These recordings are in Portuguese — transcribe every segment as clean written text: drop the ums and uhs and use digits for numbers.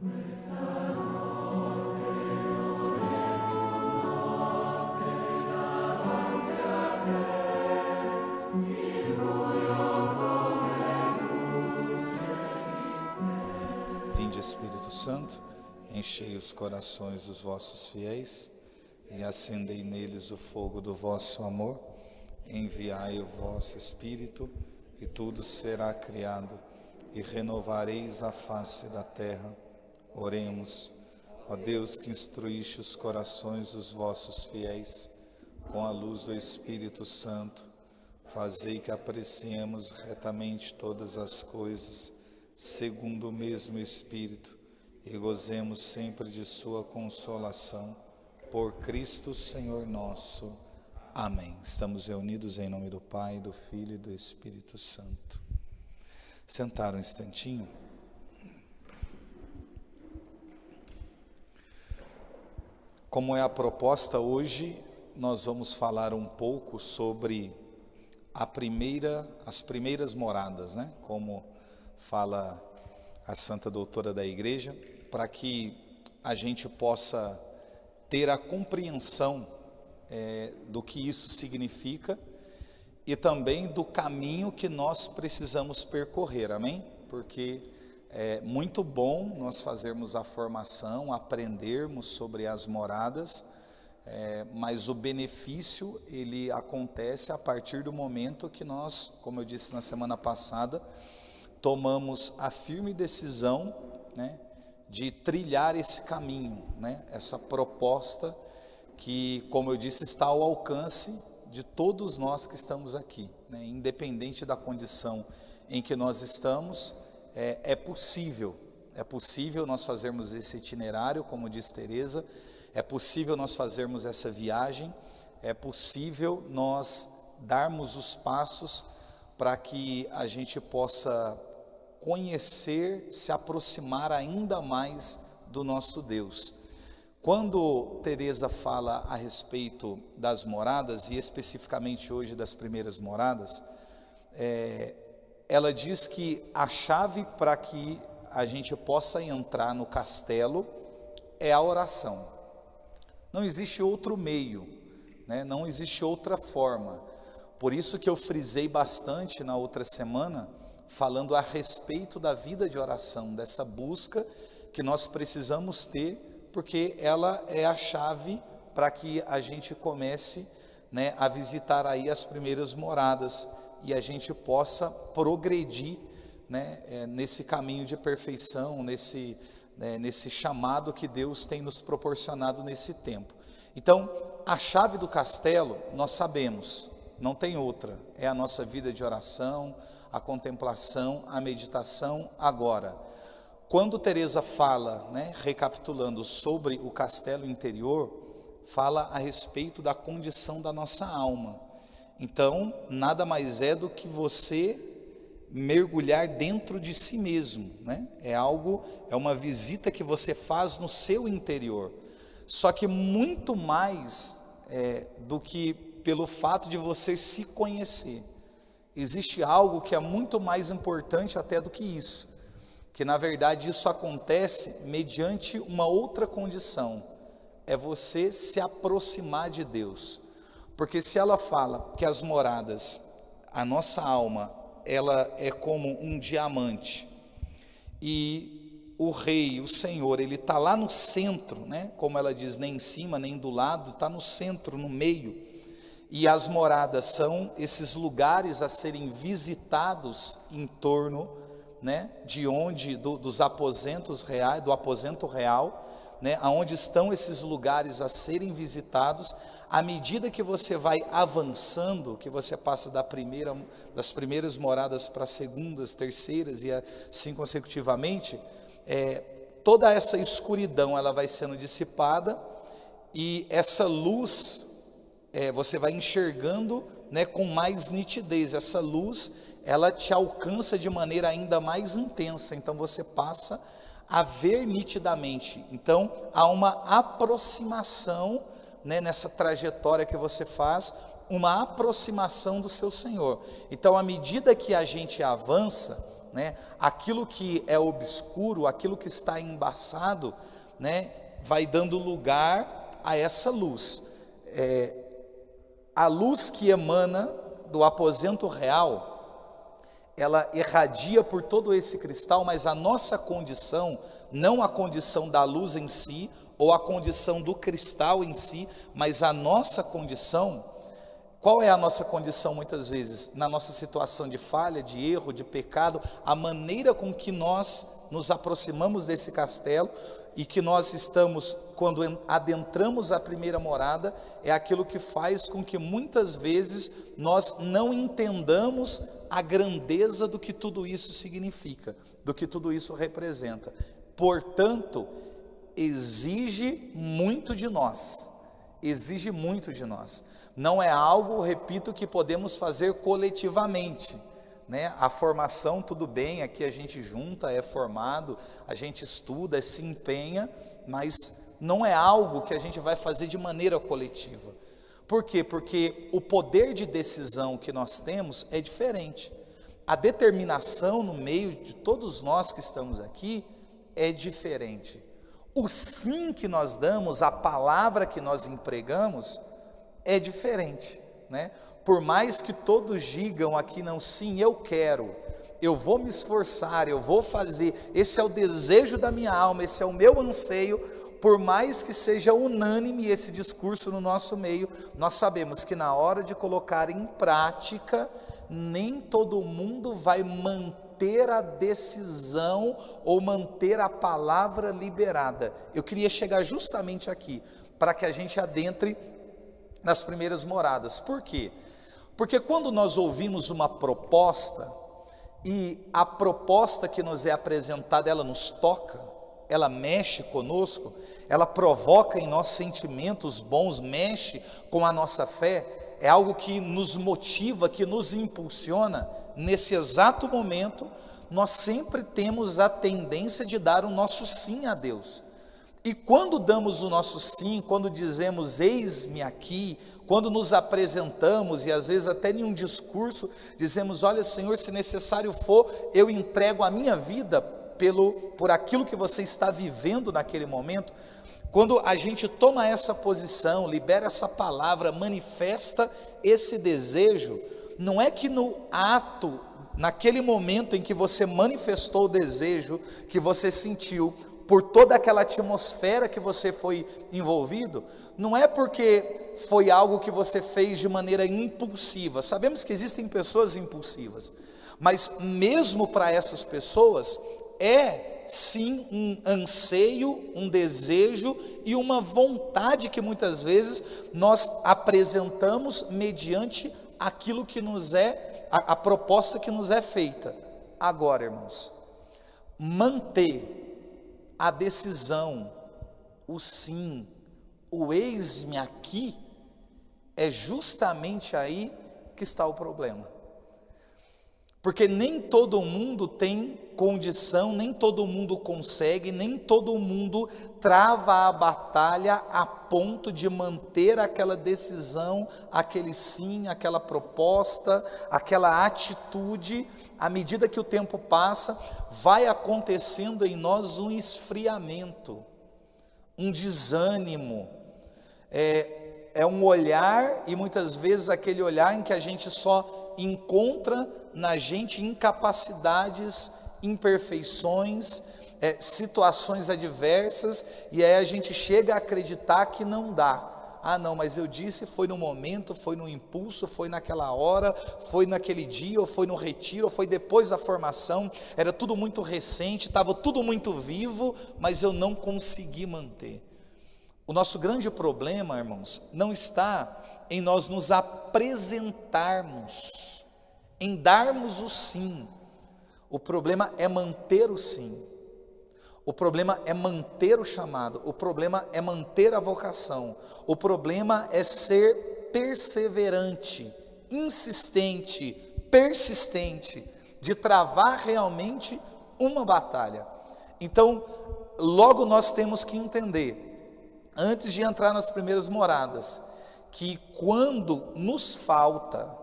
Vinde, Espírito Santo, enchei os corações dos vossos fiéis e acendei neles o fogo do vosso amor. Enviai o vosso Espírito e tudo será criado e renovareis a face da terra. Oremos. Ó Deus, que instruíste os corações dos vossos fiéis com a luz do Espírito Santo, fazei que apreciemos retamente todas as coisas segundo o mesmo Espírito e gozemos sempre de sua consolação. Por Cristo Senhor nosso. Amém. Estamos reunidos em nome do Pai, do Filho e do Espírito Santo. Sentar um instantinho. Como é a proposta hoje, nós vamos falar um pouco sobre as primeiras moradas, né? Como fala a Santa Doutora da Igreja, para que a gente possa ter a compreensão do que isso significa e também do caminho que nós precisamos percorrer, amém? Porque é muito bom nós fazermos a formação, aprendermos sobre as moradas, mas o benefício ele acontece a partir do momento que nós, como eu disse na semana passada, tomamos a firme decisão, né, de trilhar esse caminho, né, essa proposta que, como eu disse, está ao alcance de todos nós que estamos aqui, né, independente da condição em que nós estamos, é possível nós fazermos esse itinerário, como diz Teresa, é possível nós fazermos essa viagem, é possível nós darmos os passos para que a gente possa conhecer, se aproximar ainda mais do nosso Deus. Quando Teresa fala a respeito das moradas, e especificamente hoje das primeiras moradas, ela diz que a chave para que a gente possa entrar no castelo é a oração. Não existe outro meio, né? Não existe outra forma. Por isso que eu frisei bastante na outra semana, falando a respeito da vida de oração, dessa busca que nós precisamos ter, porque ela é a chave para que a gente comece, né, a visitar aí as primeiras moradas e a gente possa progredir, né, nesse caminho de perfeição, nesse chamado que Deus tem nos proporcionado nesse tempo. Então, a chave do castelo, nós sabemos, não tem outra, é a nossa vida de oração, a contemplação, a meditação. Agora, quando Teresa fala, né, recapitulando sobre o castelo interior, fala a respeito da condição da nossa alma. Então, nada mais é do que você mergulhar dentro de si mesmo, né? É uma visita que você faz no seu interior. Só que muito mais do que pelo fato de você se conhecer. Existe algo que é muito mais importante até do que isso, que na verdade isso acontece mediante uma outra condição, é você se aproximar de Deus. Porque se ela fala que as moradas, a nossa alma, ela é como um diamante, e o rei, o Senhor, ele está lá no centro, né? Como ela diz, nem em cima, nem do lado, está no centro, no meio. E as moradas são esses lugares a serem visitados em torno, né, dos aposentos reais, do aposento real, né, aonde estão esses lugares a serem visitados. À medida que você vai avançando, que você passa das primeiras moradas para as segundas, terceiras e assim consecutivamente, toda essa escuridão ela vai sendo dissipada e essa luz você vai enxergando, né, com mais nitidez. Essa luz ela te alcança de maneira ainda mais intensa, então você passa a ver nitidamente. Então há uma aproximação, né, nessa trajetória que você faz, uma aproximação do seu Senhor. Então à medida que a gente avança, né? Aquilo que é obscuro, aquilo que está embaçado, né? Vai dando lugar a essa luz. A luz que emana do aposento real, ela irradia por todo esse cristal, mas a nossa condição, não a condição da luz em si, ou a condição do cristal em si, mas a nossa condição. Qual é a nossa condição muitas vezes? Na nossa situação de falha, de erro, de pecado, a maneira com que nós nos aproximamos desse castelo e que nós estamos, quando adentramos a primeira morada, é aquilo que faz com que muitas vezes nós não entendamos a grandeza do que tudo isso significa, do que tudo isso representa. Portanto, exige muito de nós, exige muito de nós. Não é algo, repito, que podemos fazer coletivamente, né? A formação, tudo bem, aqui a gente junta, é formado, a gente estuda, se empenha, mas não é algo que a gente vai fazer de maneira coletiva. Por quê? Porque o poder de decisão que nós temos é diferente. A determinação no meio de todos nós que estamos aqui é diferente. O sim que nós damos, a palavra que nós empregamos, é diferente, né? Por mais que todos digam aqui, não, sim, eu quero, eu vou me esforçar, eu vou fazer, esse é o desejo da minha alma, esse é o meu anseio, por mais que seja unânime esse discurso no nosso meio, nós sabemos que na hora de colocar em prática, nem todo mundo vai manter a decisão ou manter a palavra liberada. Eu queria chegar justamente aqui, para que a gente adentre nas primeiras moradas. Por quê? Porque quando nós ouvimos uma proposta, e a proposta que nos é apresentada, ela nos toca, ela mexe conosco, ela provoca em nós sentimentos bons, mexe com a nossa fé, é algo que nos motiva, que nos impulsiona, nesse exato momento, nós sempre temos a tendência de dar o nosso sim a Deus. E quando damos o nosso sim, quando dizemos eis-me aqui, quando nos apresentamos e às vezes até em um discurso dizemos, olha Senhor, se necessário for, eu entrego a minha vida por aquilo que você está vivendo naquele momento. Quando a gente toma essa posição, libera essa palavra, manifesta esse desejo, não é que no ato, naquele momento em que você manifestou o desejo que você sentiu, por toda aquela atmosfera que você foi envolvido, não é porque foi algo que você fez de maneira impulsiva. Sabemos que existem pessoas impulsivas, mas mesmo para essas pessoas, é sim um anseio, um desejo e uma vontade que muitas vezes nós apresentamos mediante aquilo que nos é, a proposta que nos é feita. Agora, irmãos, manter a decisão, o sim, o eis-me aqui, é justamente aí que está o problema. Porque nem todo mundo tem condição, nem todo mundo consegue, nem todo mundo trava a batalha a ponto de manter aquela decisão, aquele sim, aquela proposta, aquela atitude. À medida que o tempo passa, vai acontecendo em nós um esfriamento, um desânimo, é um olhar, e muitas vezes aquele olhar em que a gente só encontra na gente incapacidades, imperfeições, situações adversas, e aí a gente chega a acreditar que não dá. Ah não, mas eu disse, foi no momento, foi no impulso, foi naquela hora, foi naquele dia, ou foi no retiro, ou foi depois da formação, era tudo muito recente, estava tudo muito vivo, mas eu não consegui manter. O nosso grande problema, irmãos, não está em nós nos apresentarmos, em darmos o sim. O problema é manter o sim. O problema é manter o chamado, o problema é manter a vocação, o problema é ser perseverante, insistente, persistente, de travar realmente uma batalha. Então, logo nós temos que entender, antes de entrar nas primeiras moradas, que quando nos falta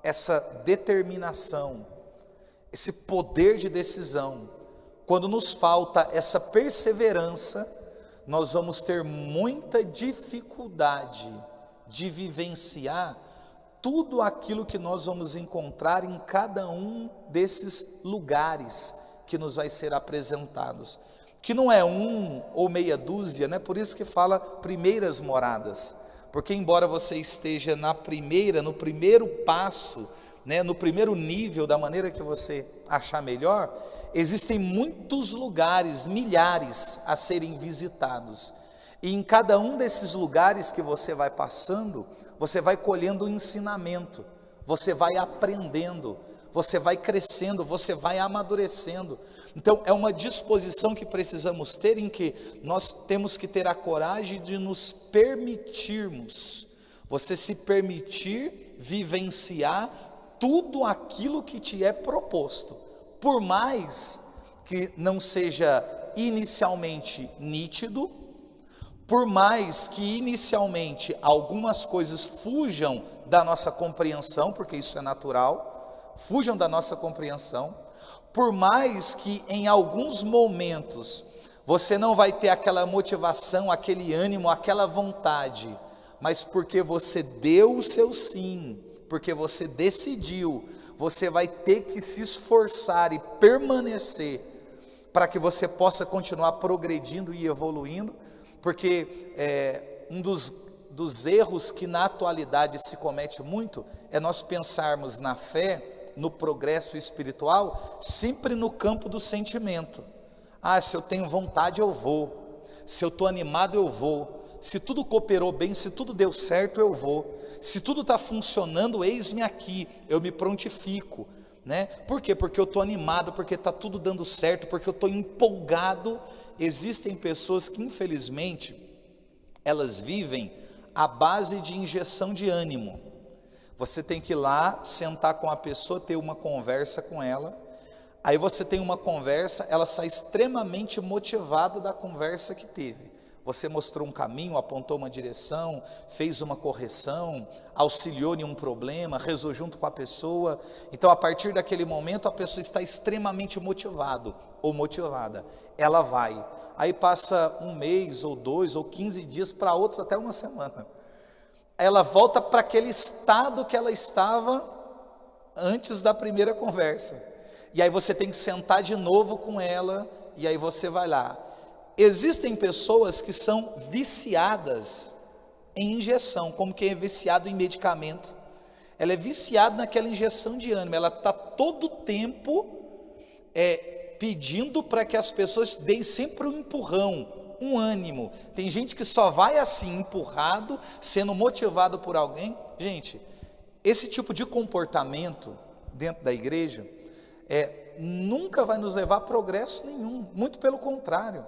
essa determinação, esse poder de decisão, quando nos falta essa perseverança, nós vamos ter muita dificuldade de vivenciar tudo aquilo que nós vamos encontrar em cada um desses lugares que nos vai ser apresentados, que não é um ou meia dúzia, né? Por isso que fala primeiras moradas, porque embora você esteja no primeiro passo, né, no primeiro nível, da maneira que você achar melhor, existem muitos lugares, milhares a serem visitados, e em cada um desses lugares que você vai passando, você vai colhendo um ensinamento, você vai aprendendo, você vai crescendo, você vai amadurecendo. Então é uma disposição que precisamos ter, em que nós temos que ter a coragem de nos permitirmos, você se permitir vivenciar tudo aquilo que te é proposto, por mais que não seja inicialmente nítido, por mais que inicialmente algumas coisas fujam da nossa compreensão, porque isso é natural, fujam da nossa compreensão, por mais que em alguns momentos você não vai ter aquela motivação, aquele ânimo, aquela vontade, mas porque você deu o seu sim, porque você decidiu, você vai ter que se esforçar e permanecer, para que você possa continuar progredindo e evoluindo, porque um dos erros que na atualidade se comete muito, é nós pensarmos na fé, no progresso espiritual, sempre no campo do sentimento. Se eu tenho vontade eu vou, se eu estou animado eu vou, se tudo cooperou bem, se tudo deu certo eu vou, se tudo está funcionando, eis-me aqui, eu me prontifico, né? Por quê? Porque eu estou animado, porque está tudo dando certo, porque eu estou empolgado. Existem pessoas que infelizmente, elas vivem à base de injeção de ânimo. Você tem que ir lá, sentar com a pessoa, ter uma conversa com ela, aí você tem uma conversa, ela sai extremamente motivada da conversa que teve. Você mostrou um caminho, apontou uma direção, fez uma correção, auxiliou em um problema, rezou junto com a pessoa. Então, a partir daquele momento, a pessoa está extremamente motivado ou motivada. Ela vai. Aí passa um mês, ou 2, ou 15 dias, para outros até uma semana. Ela volta para aquele estado que ela estava antes da primeira conversa. E aí você tem que sentar de novo com ela, e aí você vai lá. Existem pessoas que são viciadas em injeção, como quem é viciado em medicamento. Ela é viciada naquela injeção de ânimo, ela está todo o tempo pedindo para que as pessoas deem sempre um empurrão, um ânimo. Tem gente que só vai assim, empurrado, sendo motivado por alguém. Gente, esse tipo de comportamento dentro da igreja nunca vai nos levar a progresso nenhum, muito pelo contrário.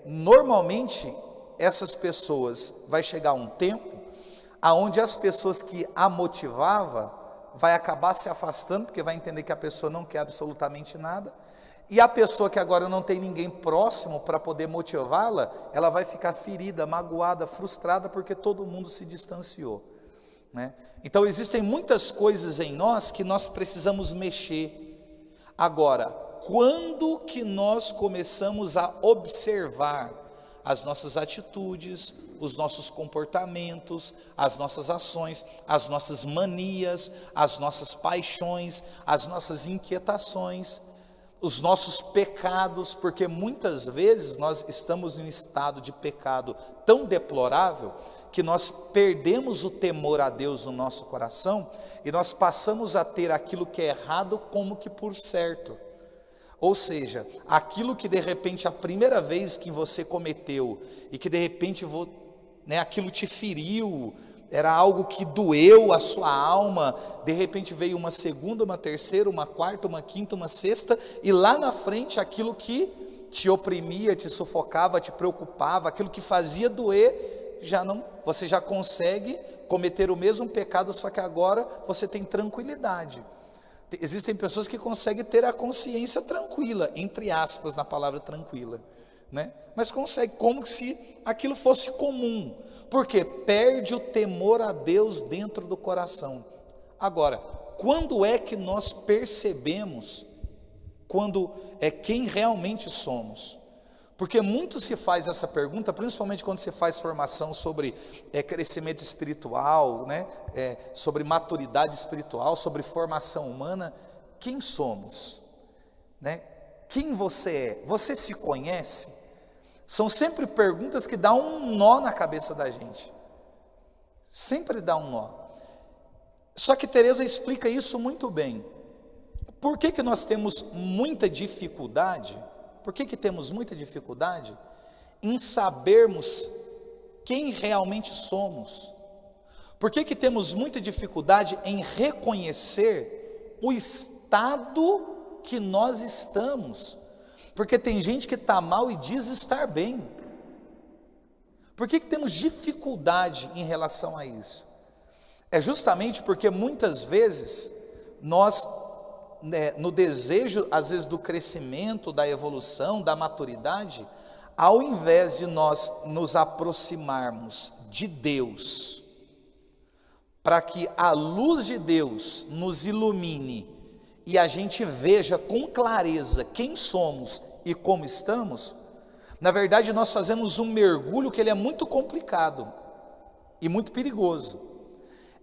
Normalmente essas pessoas, vai chegar um tempo aonde as pessoas que a motivava vai acabar se afastando, porque vai entender que a pessoa não quer absolutamente nada, e a pessoa que agora não tem ninguém próximo para poder motivá-la, ela vai ficar ferida, magoada, frustrada, porque todo mundo se distanciou, né? Então existem muitas coisas em nós que nós precisamos mexer. Agora, quando que nós começamos a observar as nossas atitudes, os nossos comportamentos, as nossas ações, as nossas manias, as nossas paixões, as nossas inquietações, os nossos pecados, porque muitas vezes nós estamos em um estado de pecado tão deplorável, que nós perdemos o temor a Deus no nosso coração, e nós passamos a ter aquilo que é errado como que por certo. Ou seja, aquilo que de repente a primeira vez que você cometeu, e que de repente aquilo te feriu, era algo que doeu a sua alma, de repente veio uma segunda, uma terceira, uma quarta, uma quinta, uma sexta, e lá na frente aquilo que te oprimia, te sufocava, te preocupava, aquilo que fazia doer, você já consegue cometer o mesmo pecado, só que agora você tem tranquilidade. Existem pessoas que conseguem ter a consciência tranquila, entre aspas, na palavra tranquila, né? Mas consegue, como se aquilo fosse comum, porque perde o temor a Deus dentro do coração. Agora, quando é que nós percebemos quando é quem realmente somos? Porque muito se faz essa pergunta, principalmente quando se faz formação sobre crescimento espiritual, né? Sobre maturidade espiritual, sobre formação humana. Quem somos? Né? Quem você é? Você se conhece? São sempre perguntas que dão um nó na cabeça da gente. Sempre dá um nó. Só que Teresa explica isso muito bem. Por que nós temos muita dificuldade? Por que temos muita dificuldade em sabermos quem realmente somos? Por que temos muita dificuldade em reconhecer o estado que nós estamos? Porque tem gente que está mal e diz estar bem. Por que temos dificuldade em relação a isso? É justamente porque muitas vezes nós, no desejo às vezes do crescimento, da evolução, da maturidade, ao invés de nós nos aproximarmos de Deus, para que a luz de Deus nos ilumine e a gente veja com clareza quem somos e como estamos, na verdade nós fazemos um mergulho que ele é muito complicado e muito perigoso.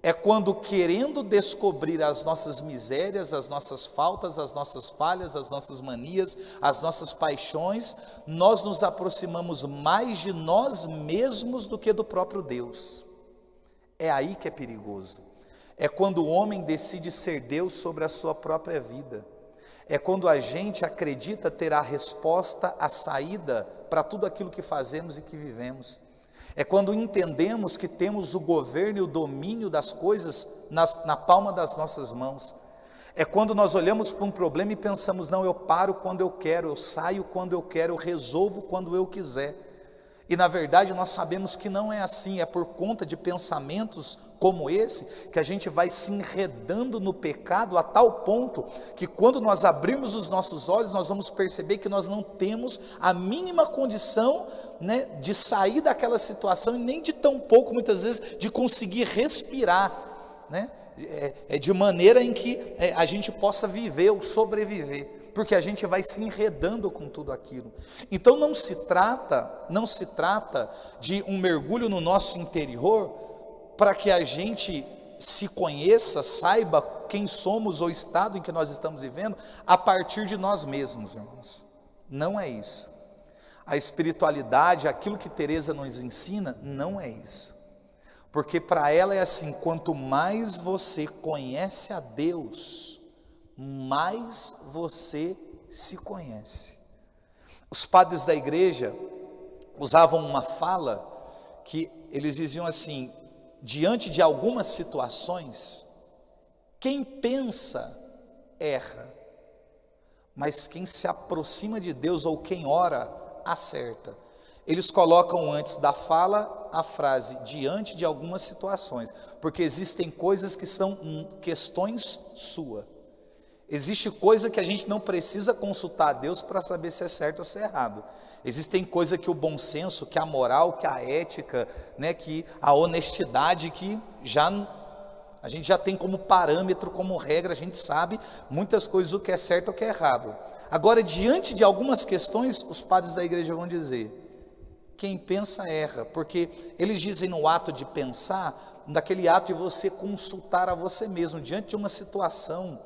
É quando, querendo descobrir as nossas misérias, as nossas faltas, as nossas falhas, as nossas manias, as nossas paixões, nós nos aproximamos mais de nós mesmos do que do próprio Deus. É aí que é perigoso. É quando o homem decide ser Deus sobre a sua própria vida. É quando a gente acredita ter a resposta, a saída para tudo aquilo que fazemos e que vivemos. É quando entendemos que temos o governo e o domínio das coisas na palma das nossas mãos. É quando nós olhamos para um problema e pensamos, não, eu paro quando eu quero, eu saio quando eu quero, eu resolvo quando eu quiser. E na verdade nós sabemos que não é assim, é por conta de pensamentos como esse, que a gente vai se enredando no pecado a tal ponto, que quando nós abrirmos os nossos olhos, nós vamos perceber que nós não temos a mínima condição, né, de sair daquela situação, e nem de tão pouco, muitas vezes, de conseguir respirar, né, de maneira em que a gente possa viver ou sobreviver, porque a gente vai se enredando com tudo aquilo. Então não se trata de um mergulho no nosso interior, para que a gente se conheça, saiba quem somos ou o estado em que nós estamos vivendo, a partir de nós mesmos, irmãos. Não é isso. A espiritualidade, aquilo que Teresa nos ensina, não é isso. Porque para ela é assim, quanto mais você conhece a Deus, mais você se conhece. Os padres da igreja usavam uma fala que eles diziam assim: diante de algumas situações, quem pensa erra, mas quem se aproxima de Deus ou quem ora acerta. Eles colocam antes da fala a frase diante de algumas situações, porque existem coisas que são questões suas. Existe coisa que a gente não precisa consultar a Deus para saber se é certo ou se é errado. Existem coisas que o bom senso, que a moral, que a ética, né, que a honestidade, que a gente já tem como parâmetro, como regra, a gente sabe muitas coisas, o que é certo ou o que é errado. Agora, diante de algumas questões, os padres da igreja vão dizer: quem pensa erra, porque eles dizem no ato de pensar, naquele ato de você consultar a você mesmo, diante de uma situação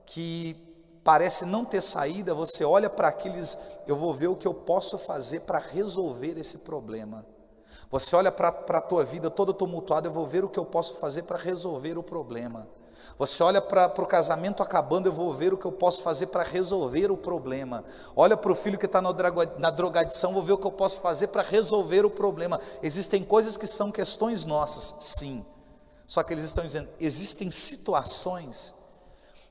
que parece não ter saída, você olha para aqueles, eu vou ver o que eu posso fazer para resolver esse problema. Você olha para a tua vida toda tumultuada, eu vou ver o que eu posso fazer para resolver o problema. Você olha para o casamento acabando, eu vou ver o que eu posso fazer para resolver o problema. Olha para o filho que está na drogadição, vou ver o que eu posso fazer para resolver o problema. Existem coisas que são questões nossas, sim. Só que eles estão dizendo, existem situações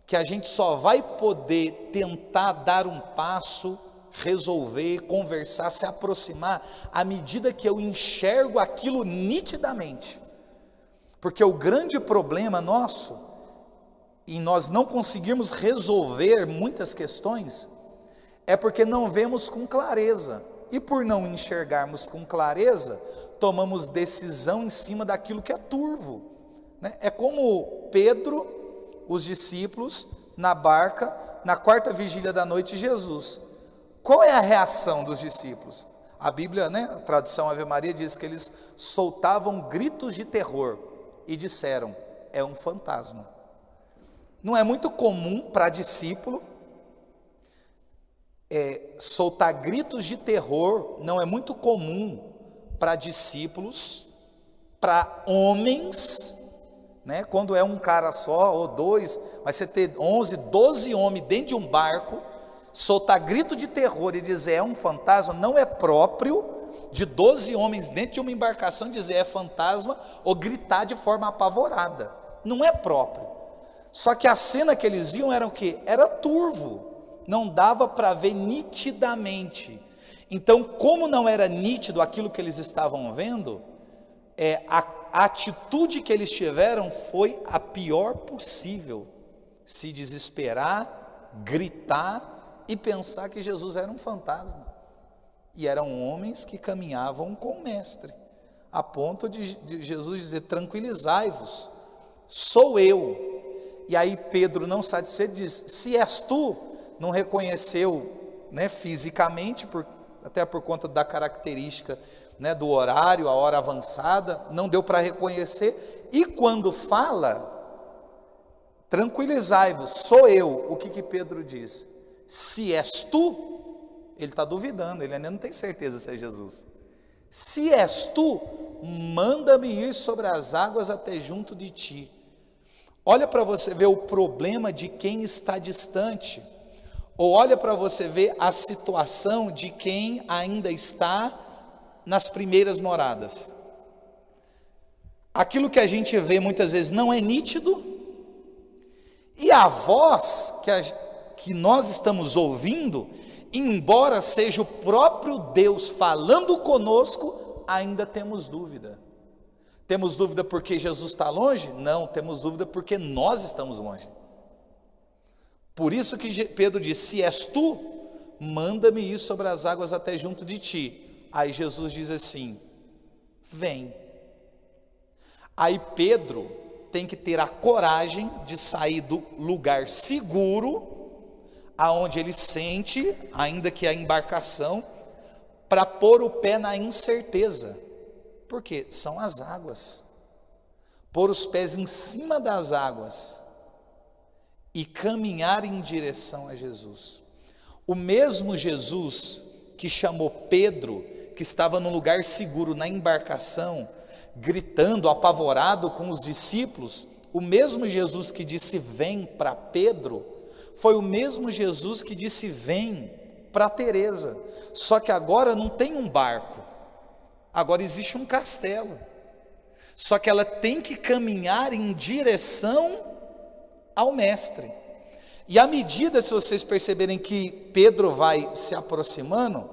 que a gente só vai poder tentar dar um passo, resolver, conversar, se aproximar, à medida que eu enxergo aquilo nitidamente. Porque o grande problema nosso, e nós não conseguimos resolver muitas questões, é porque não vemos com clareza. E por não enxergarmos com clareza, tomamos decisão em cima daquilo que é turvo, né? É como Pedro, os discípulos na barca, na quarta vigília da noite, Jesus. Qual é a reação dos discípulos? A Bíblia, a tradução Ave Maria, diz que eles soltavam gritos de terror e disseram: é um fantasma. Não é muito comum para discípulo soltar gritos de terror, não é muito comum para discípulos, para homens, quando é um cara só ou dois, mas você ter 11, 12 homens dentro de um barco, soltar grito de terror e dizer é um fantasma, não é próprio de 12 homens dentro de uma embarcação dizer é fantasma ou gritar de forma apavorada, não é próprio. Só que a cena que eles viam era o quê? Era turvo, não dava para ver nitidamente. Então, como não era nítido aquilo que eles estavam vendo, a atitude que eles tiveram foi a pior possível: se desesperar, gritar e pensar que Jesus era um fantasma. E eram homens que caminhavam com o mestre, a ponto de Jesus dizer: tranquilizai-vos, sou eu. E aí Pedro, não satisfeito, diz: se és tu, não reconheceu fisicamente, até por conta da característica do horário, a hora avançada, não deu para reconhecer. E quando fala, tranquilizai-vos, sou eu, o que Pedro diz? Se és tu, ele está duvidando, ele ainda não tem certeza se é Jesus. Se és tu, manda-me ir sobre as águas até junto de ti. Olha para você ver o problema de quem está distante, ou olha para você ver a situação de quem ainda está nas primeiras moradas. Aquilo que a gente vê muitas vezes não é nítido, e a voz que nós estamos ouvindo, embora seja o próprio Deus falando conosco, ainda temos dúvida. Temos dúvida porque Jesus está longe? Não, temos dúvida porque nós estamos longe. Por isso que Pedro diz: se és tu, manda-me ir sobre as águas até junto de ti. Aí Jesus diz assim: vem. Aí Pedro tem que ter a coragem de sair do lugar seguro, aonde ele sente, ainda que a embarcação, para pôr o pé na incerteza. Porque são as águas. Pôr os pés em cima das águas e caminhar em direção a Jesus. O mesmo Jesus que chamou Pedro, que estava num lugar seguro na embarcação, gritando, apavorado com os discípulos, o mesmo Jesus que disse vem para Pedro, foi o mesmo Jesus que disse vem para Teresa. Só que agora não tem um barco, agora existe um castelo. Só que ela tem que caminhar em direção ao mestre. E à medida, se vocês perceberem que Pedro vai se aproximando,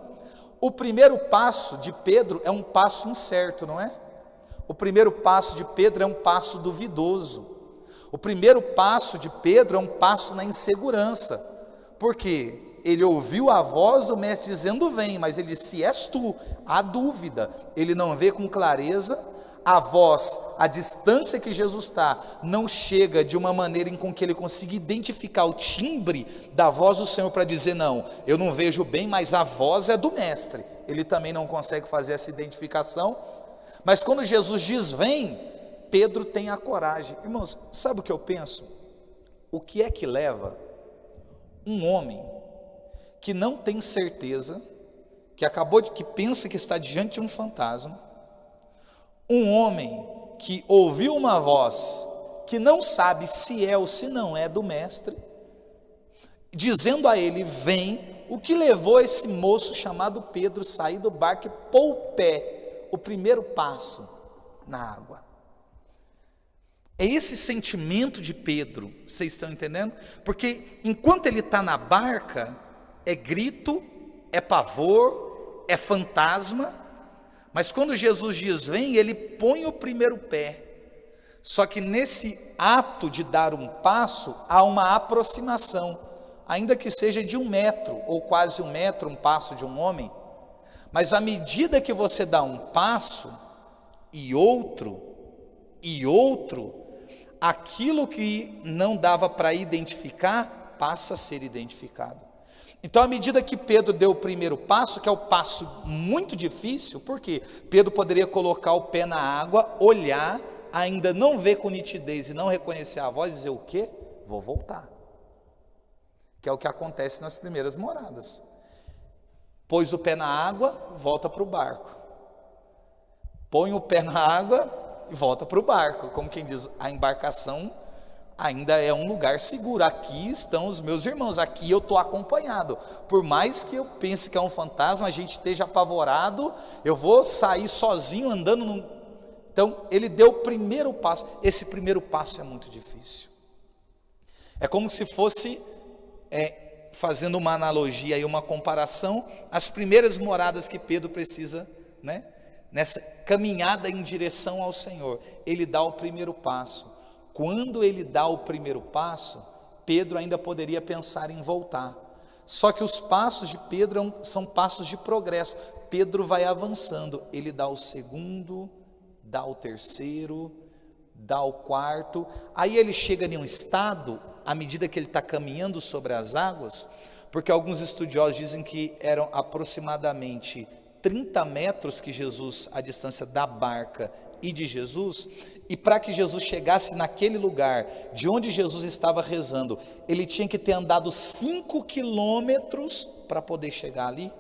o primeiro passo de Pedro é um passo incerto, não é? O primeiro passo de Pedro é um passo duvidoso. O primeiro passo de Pedro é um passo na insegurança. Por quê? Ele ouviu a voz do mestre dizendo vem, mas ele disse: se és tu, há dúvida. Ele não vê com clareza. A voz, a distância que Jesus está, não chega de uma maneira em com que ele consiga identificar o timbre da voz do Senhor para dizer não, eu não vejo bem, mas a voz é do mestre. Ele também não consegue fazer essa identificação. Mas quando Jesus diz vem, Pedro tem a coragem. Irmãos, sabe o que eu penso? O que é que leva um homem que não tem certeza, que pensa que está diante de um fantasma, um homem que ouviu uma voz, que não sabe se é ou se não é do mestre, dizendo a ele vem, o que levou esse moço chamado Pedro sair do barco e pôr o pé, o primeiro passo na água? É esse sentimento de Pedro, vocês estão entendendo? Porque enquanto ele está na barca, é grito, é pavor, é fantasma, mas quando Jesus diz vem, ele põe o primeiro pé. Só que nesse ato de dar um passo, há uma aproximação, ainda que seja de 1 metro, ou quase 1 metro, um passo de um homem. Mas à medida que você dá um passo, e outro, aquilo que não dava para identificar, passa a ser identificado. Então, à medida que Pedro deu o primeiro passo, que é o passo muito difícil, porque Pedro poderia colocar o pé na água, olhar, ainda não ver com nitidez e não reconhecer a voz, dizer o quê? Vou voltar. Que é o que acontece nas primeiras moradas. Pôs o pé na água, volta para o barco. Põe o pé na água e volta para o barco. Como quem diz, a embarcação ainda é um lugar seguro. Aqui estão os meus irmãos, aqui eu estou acompanhado. Por mais que eu pense que é um fantasma, a gente esteja apavorado, eu vou sair sozinho andando no... Então, ele deu o primeiro passo. Esse primeiro passo é muito difícil. É como se fosse, fazendo uma analogia e uma comparação, as primeiras moradas que Pedro precisa, né, nessa caminhada em direção ao Senhor. Ele dá o primeiro passo. Quando ele dá o primeiro passo, Pedro ainda poderia pensar em voltar. Só que os passos de Pedro são passos de progresso. Pedro vai avançando, ele dá o segundo, dá o terceiro, dá o quarto. Aí ele chega em um estado, à medida que ele está caminhando sobre as águas, porque alguns estudiosos dizem que eram aproximadamente 30 metros que Jesus, a distância da barca e de Jesus, e para que Jesus chegasse naquele lugar, de onde Jesus estava rezando, ele tinha que ter andado 5 quilômetros para poder chegar ali.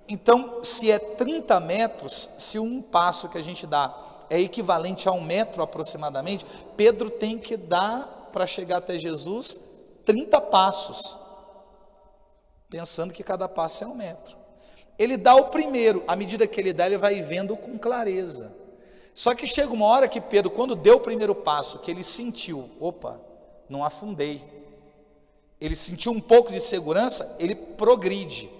Então, se é 30 metros, se um passo que a gente dá é equivalente a 1 metro aproximadamente, Pedro tem que dar, para chegar até Jesus, 30 passos, pensando que cada passo é 1 metro. Ele dá o primeiro, à medida que ele dá, ele vai vendo com clareza. Só que chega uma hora que Pedro, quando deu o primeiro passo, que ele sentiu, opa, não afundei, ele sentiu um pouco de segurança, ele progride,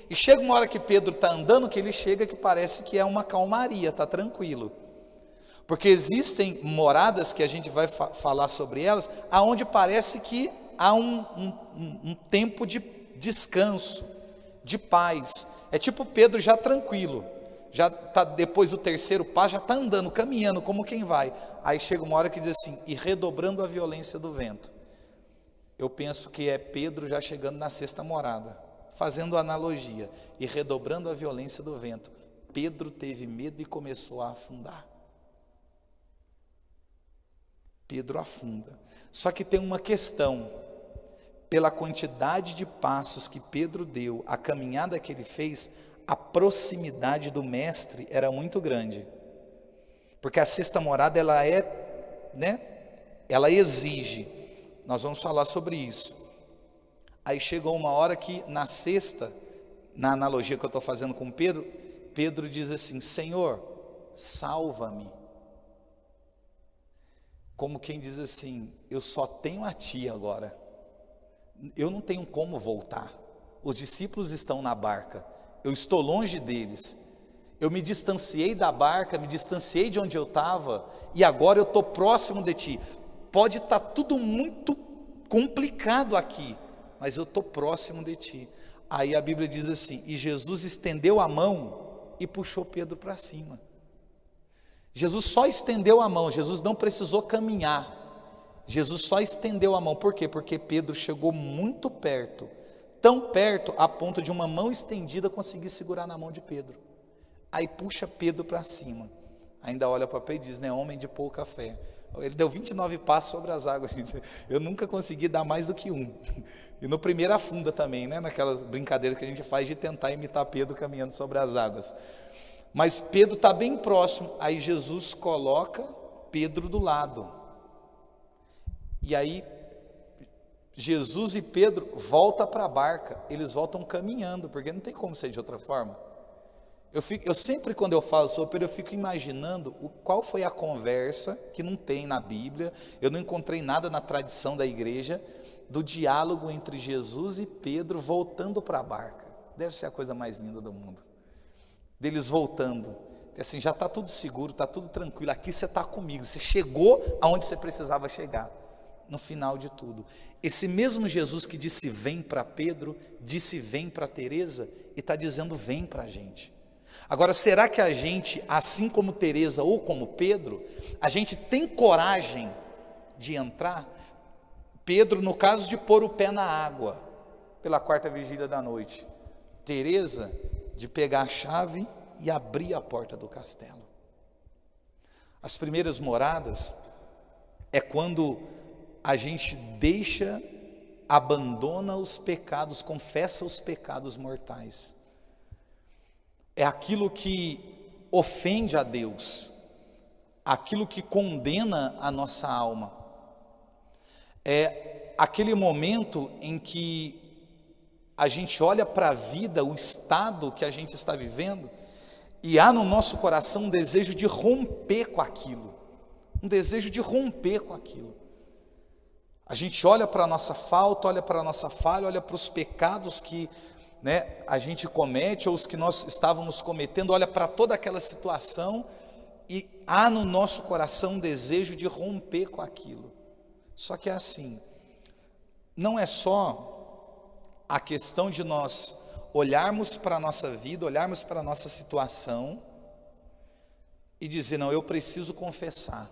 e chega uma hora que Pedro está andando, que ele chega que parece que é uma calmaria, está tranquilo, porque existem moradas que a gente vai falar sobre elas, aonde parece que há um tempo de descanso, de paz, é tipo Pedro já tranquilo, já está depois do terceiro passo, já está andando, caminhando, como quem vai, aí chega uma hora que diz assim, e redobrando a violência do vento. Eu penso que é Pedro já chegando na sexta morada, fazendo analogia, e redobrando a violência do vento, Pedro teve medo e começou a afundar. Pedro afunda, só que tem uma questão, pela quantidade de passos que Pedro deu, a caminhada que ele fez, a proximidade do mestre era muito grande, porque a sexta morada ela ela exige, nós vamos falar sobre isso. Aí chegou uma hora que na sexta, na analogia que eu estou fazendo com Pedro, Pedro diz assim, Senhor, salva-me, como quem diz assim, eu só tenho a ti agora, eu não tenho como voltar, os discípulos estão na barca, eu estou longe deles, eu me distanciei da barca, me distanciei de onde eu estava, e agora eu estou próximo de ti, pode estar tudo muito complicado aqui, mas eu estou próximo de ti. Aí a Bíblia diz assim, e Jesus estendeu a mão e puxou Pedro para cima. Jesus só estendeu a mão, Jesus não precisou caminhar, Jesus só estendeu a mão, por quê? Porque Pedro chegou muito perto, tão perto a ponto de uma mão estendida conseguir segurar na mão de Pedro, aí puxa Pedro para cima, ainda olha para Pedro e diz, né, homem de pouca fé, ele deu 29 passos sobre as águas, eu nunca consegui dar mais do que um, e no primeiro afunda também, né, naquelas brincadeiras que a gente faz de tentar imitar Pedro caminhando sobre as águas, mas Pedro está bem próximo, aí Jesus coloca Pedro do lado, e aí Jesus e Pedro voltam para a barca, eles voltam caminhando, porque não tem como ser de outra forma. Eu sempre, quando eu falo sobre Pedro, eu fico imaginando qual foi a conversa, que não tem na Bíblia, eu não encontrei nada na tradição da igreja, do diálogo entre Jesus e Pedro voltando para a barca. Deve ser a coisa mais linda do mundo, deles voltando, assim, já está tudo seguro, está tudo tranquilo, aqui você está comigo, você chegou aonde você precisava chegar. No final de tudo, esse mesmo Jesus que disse vem para Pedro, disse vem para Teresa, e está dizendo vem para a gente. Agora, será que a gente, assim como Teresa ou como Pedro, a gente tem coragem de entrar? Pedro, no caso de pôr o pé na água, pela quarta vigília da noite. Teresa, de pegar a chave e abrir a porta do castelo. As primeiras moradas é quando a gente abandona os pecados, confessa os pecados mortais. É aquilo que ofende a Deus, aquilo que condena a nossa alma. É aquele momento em que a gente olha para a vida, o estado que a gente está vivendo, e há no nosso coração um desejo de romper com aquilo, um desejo de romper com aquilo. A gente olha para a nossa falta, olha para a nossa falha, olha para os pecados que a gente comete, ou os que nós estávamos cometendo, olha para toda aquela situação, e há no nosso coração um desejo de romper com aquilo. Só que é assim, não é só a questão de nós olharmos para a nossa vida, olharmos para a nossa situação e dizer, não, eu preciso confessar.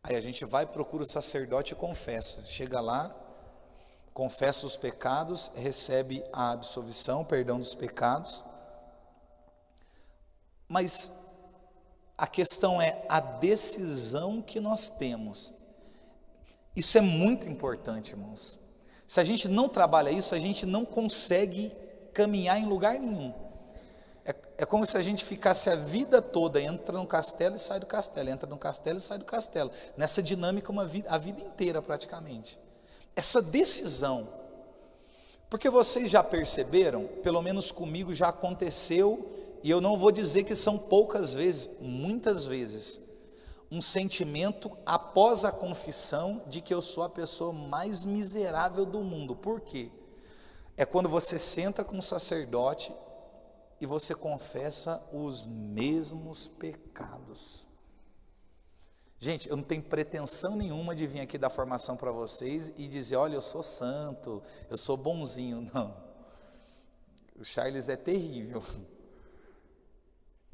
Aí a gente vai, procura o sacerdote e confessa. Chega lá, confessa os pecados, recebe a absolvição, perdão dos pecados. Mas a questão é a decisão que nós temos. Isso é muito importante, irmãos. Se a gente não trabalha isso, a gente não consegue caminhar em lugar nenhum. É como se a gente ficasse a vida toda, entra no castelo e sai do castelo, entra no castelo e sai do castelo, nessa dinâmica a vida inteira praticamente. Essa decisão, porque vocês já perceberam, pelo menos comigo já aconteceu, e eu não vou dizer que são poucas vezes, muitas vezes, um sentimento após a confissão de que eu sou a pessoa mais miserável do mundo. Por quê? É quando você senta com o sacerdote e você confessa os mesmos pecados. Gente, eu não tenho pretensão nenhuma de vir aqui dar formação para vocês e dizer, olha, eu sou santo, eu sou bonzinho. Não, o Charles é terrível.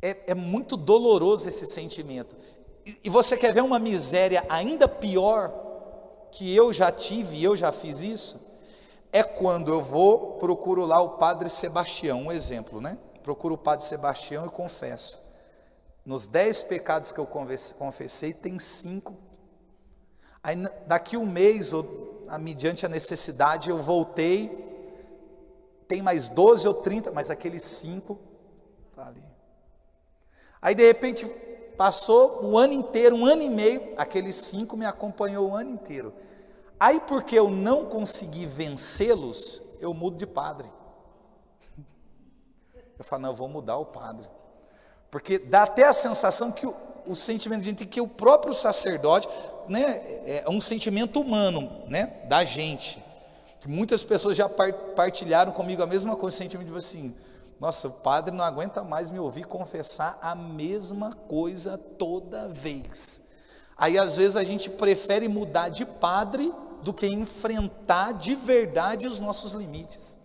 É muito doloroso esse sentimento. E você quer ver uma miséria ainda pior, que eu já tive e eu já fiz isso? É quando eu procuro lá o Padre Sebastião, um exemplo, procuro o Padre Sebastião e confesso. Nos 10 pecados que eu confessei, tem 5. Aí daqui um mês, mediante a necessidade, eu voltei, tem mais 12 ou 30, mas aqueles 5 está ali. Aí de repente passou o ano inteiro, 1 ano e meio, aqueles 5 me acompanhou o ano inteiro. Aí porque eu não consegui vencê-los, eu mudo de padre. Eu falo, não, eu vou mudar o padre. Porque dá até a sensação que o sentimento de gente, que o próprio sacerdote, é um sentimento humano, da gente. Que muitas pessoas já partilharam comigo a mesma coisa, o sentimento de assim, nossa, o padre não aguenta mais me ouvir confessar a mesma coisa toda vez. Aí às vezes a gente prefere mudar de padre do que enfrentar de verdade os nossos limites.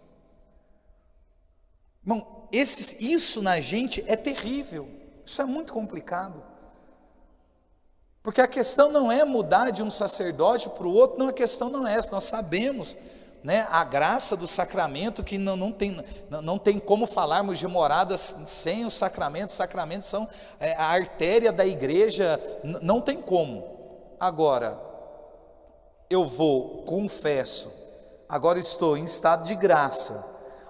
Irmão, isso na gente é terrível, isso é muito complicado. Porque a questão não é mudar de um sacerdote para o outro, não, a questão não é essa, nós sabemos, a graça do sacramento, que não tem como falarmos de moradas sem os sacramentos são a artéria da igreja, não tem como. Agora, eu confesso, agora estou em estado de graça,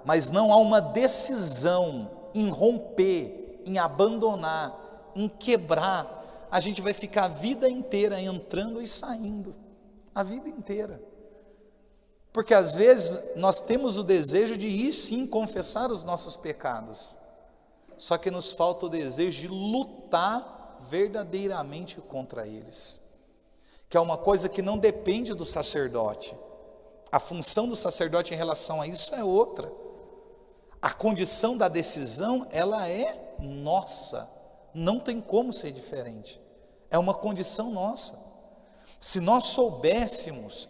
mas não há uma decisão em romper, em abandonar, em quebrar, a gente vai ficar a vida inteira entrando e saindo, a vida inteira. Porque às vezes nós temos o desejo de ir sim confessar os nossos pecados, só que nos falta o desejo de lutar verdadeiramente contra eles, que é uma coisa que não depende do sacerdote. A função do sacerdote em relação a isso é outra. A condição da decisão, ela é nossa, não tem como ser diferente, é uma condição nossa. Se nós soubéssemos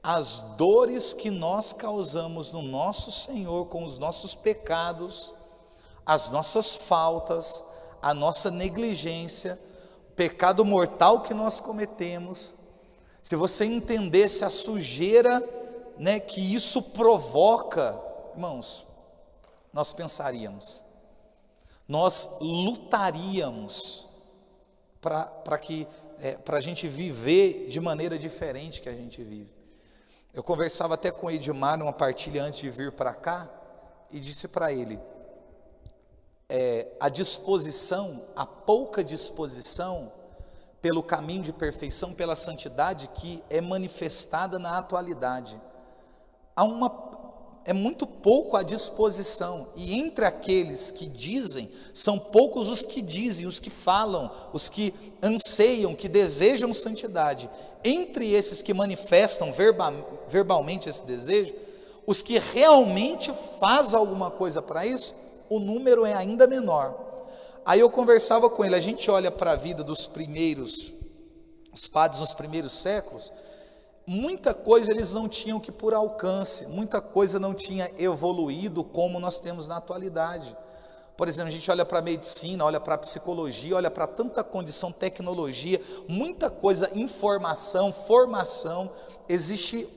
as dores que nós causamos no nosso Senhor com os nossos pecados, as nossas faltas, a nossa negligência, o pecado mortal que nós cometemos, se você entendesse a sujeira, né, que isso provoca, irmãos, nós pensaríamos, nós lutaríamos para a gente viver de maneira diferente que a gente vive. Eu conversava até com o Edmar numa partilha antes de vir para cá, e disse para ele, a disposição, a pouca disposição pelo caminho de perfeição, pela santidade que é manifestada na atualidade. É muito pouco a disposição, e entre aqueles que dizem, são poucos os que dizem, os que falam, os que anseiam, que desejam santidade. Entre esses que manifestam verbalmente esse desejo, os que realmente fazem alguma coisa para isso, o número é ainda menor. Aí eu conversava com ele, a gente olha para a vida dos primeiros, os padres nos primeiros séculos, muita coisa eles não tinham que por alcance, muita coisa não tinha evoluído como nós temos na atualidade. Por exemplo, a gente olha para a medicina, olha para a psicologia, olha para tanta condição, tecnologia, muita coisa, informação, formação, existe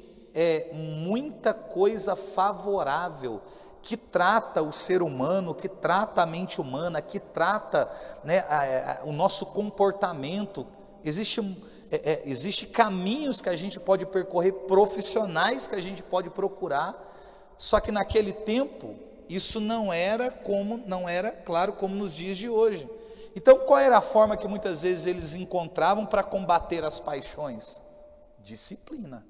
muita coisa favorável, que trata o ser humano, que trata a mente humana, que trata, né, o nosso comportamento. Existe caminhos que a gente pode percorrer, profissionais que a gente pode procurar, só que naquele tempo, isso não era claro como nos dias de hoje. Então qual era a forma que muitas vezes eles encontravam para combater as paixões? Disciplina.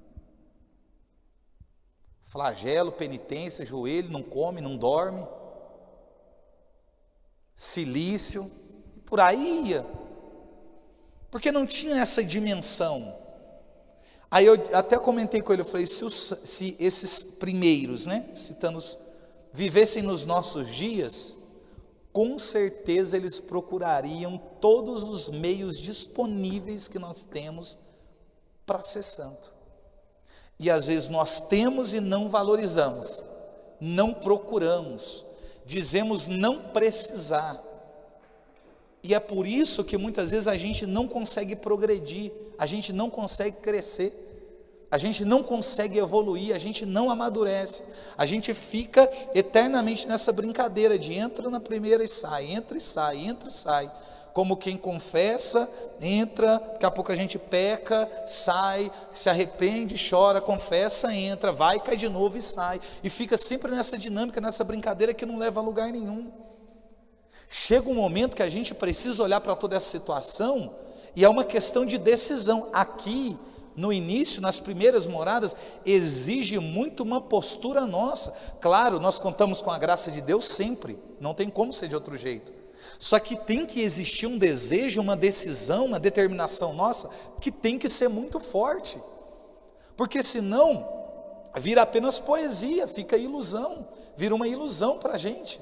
Flagelo, penitência, joelho, não come, não dorme, silício, por aí ia, porque não tinha essa dimensão. Aí eu até comentei com ele, eu falei, se esses primeiros, né, citando, vivessem nos nossos dias, com certeza eles procurariam todos os meios disponíveis que nós temos para ser santo. E às vezes nós temos e não valorizamos, não procuramos, dizemos não precisar. E é por isso que muitas vezes a gente não consegue progredir, a gente não consegue crescer, a gente não consegue evoluir, a gente não amadurece, a gente fica eternamente nessa brincadeira de entra na primeira e sai, entra e sai, entra e sai. Como quem confessa, entra, daqui a pouco a gente peca, sai, se arrepende, chora, confessa, entra, vai, cai de novo e sai, e fica sempre nessa dinâmica, nessa brincadeira que não leva a lugar nenhum. Chega um momento que a gente precisa olhar para toda essa situação, e é uma questão de decisão. Aqui, no início, nas primeiras moradas, exige muito uma postura nossa. Claro, nós contamos com a graça de Deus sempre, não tem como ser de outro jeito. Só que tem que existir um desejo, uma decisão, uma determinação nossa, que tem que ser muito forte, porque senão vira apenas poesia, fica ilusão, vira uma ilusão para a gente.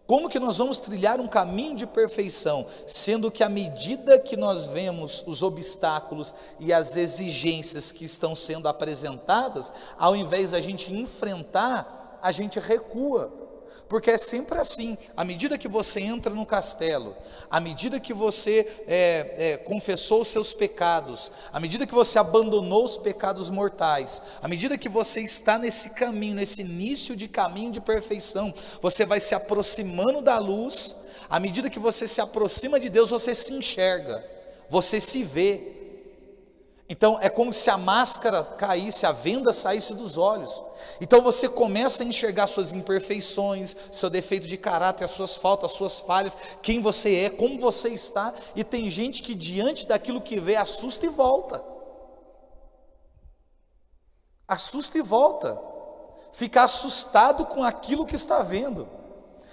Como que nós vamos trilhar um caminho de perfeição, sendo que à medida que nós vemos os obstáculos e as exigências que estão sendo apresentadas, ao invés da gente enfrentar, a gente recua? Porque é sempre assim, à medida que você entra no castelo, à medida que você confessou os seus pecados, à medida que você abandonou os pecados mortais, à medida que você está nesse caminho, nesse início de caminho de perfeição, você vai se aproximando da luz. À medida que você se aproxima de Deus, você se enxerga, você se vê. Então é como se a máscara caísse, a venda saísse dos olhos. Então você começa a enxergar suas imperfeições, seu defeito de caráter, as suas faltas, as suas falhas, quem você é, como você está. E tem gente que diante daquilo que vê assusta e volta. Assusta e volta. Fica assustado com aquilo que está vendo.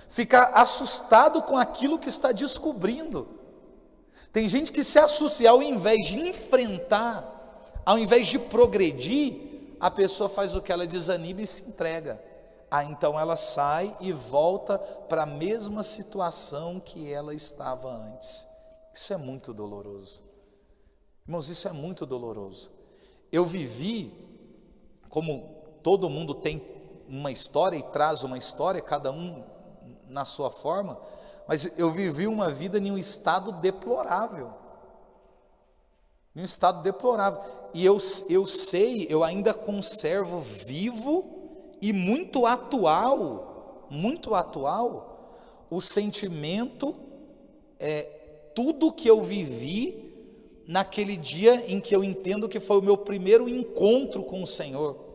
Fica assustado com aquilo que está descobrindo. Tem gente que se assusta e ao invés de enfrentar, ao invés de progredir, a pessoa faz o que? Ela desanima e se entrega. Então ela sai e volta para a mesma situação que ela estava antes. Isso é muito doloroso. Irmãos, isso é muito doloroso. Eu vivi como todo mundo tem uma história e traz uma história, cada um na sua forma, mas eu vivi uma vida em um estado deplorável. Em um estado deplorável. E eu sei, eu ainda conservo vivo e muito atual, o sentimento, tudo que eu vivi naquele dia em que eu entendo que foi o meu primeiro encontro com o Senhor,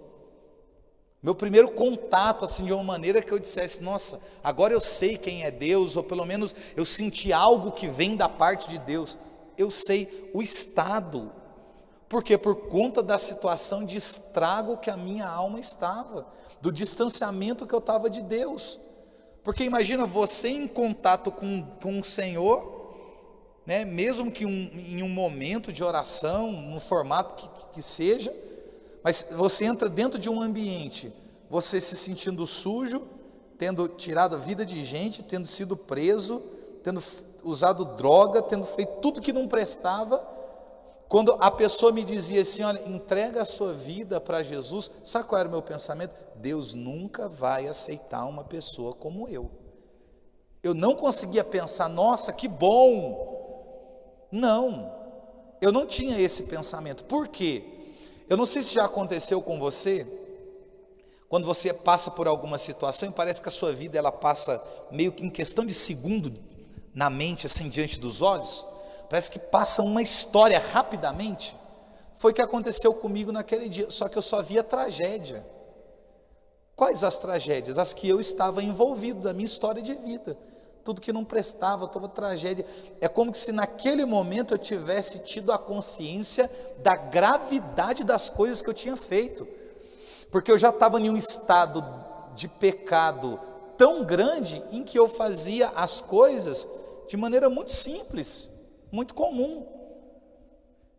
meu primeiro contato, assim, de uma maneira que eu dissesse, nossa, agora eu sei quem é Deus, ou pelo menos eu senti algo que vem da parte de Deus. Eu sei o estado, porque por conta da situação de estrago que a minha alma estava, do distanciamento que eu estava de Deus. Porque imagina você em contato com o Senhor, né, mesmo que em um momento de oração, no formato que seja, mas você entra dentro de um ambiente, você se sentindo sujo, tendo tirado a vida de gente, tendo sido preso, tendo usado droga, tendo feito tudo que não prestava. Quando a pessoa me dizia assim, olha, entrega a sua vida para Jesus, sabe qual era o meu pensamento? Deus nunca vai aceitar uma pessoa como eu. Eu não conseguia pensar, nossa, que bom. Não, eu não tinha esse pensamento. Por quê? Eu não sei se já aconteceu com você, quando você passa por alguma situação e parece que a sua vida ela passa meio que em questão de segundo na mente, assim, diante dos olhos, parece que passa uma história rapidamente. Foi o que aconteceu comigo naquele dia, só que eu só via tragédia. Quais as tragédias? As que eu estava envolvido, da minha história de vida. Tudo que não prestava, toda tragédia. É como se naquele momento eu tivesse tido a consciência da gravidade das coisas que eu tinha feito. Porque eu já estava em um estado de pecado tão grande, em que eu fazia as coisas de maneira muito simples, muito comum.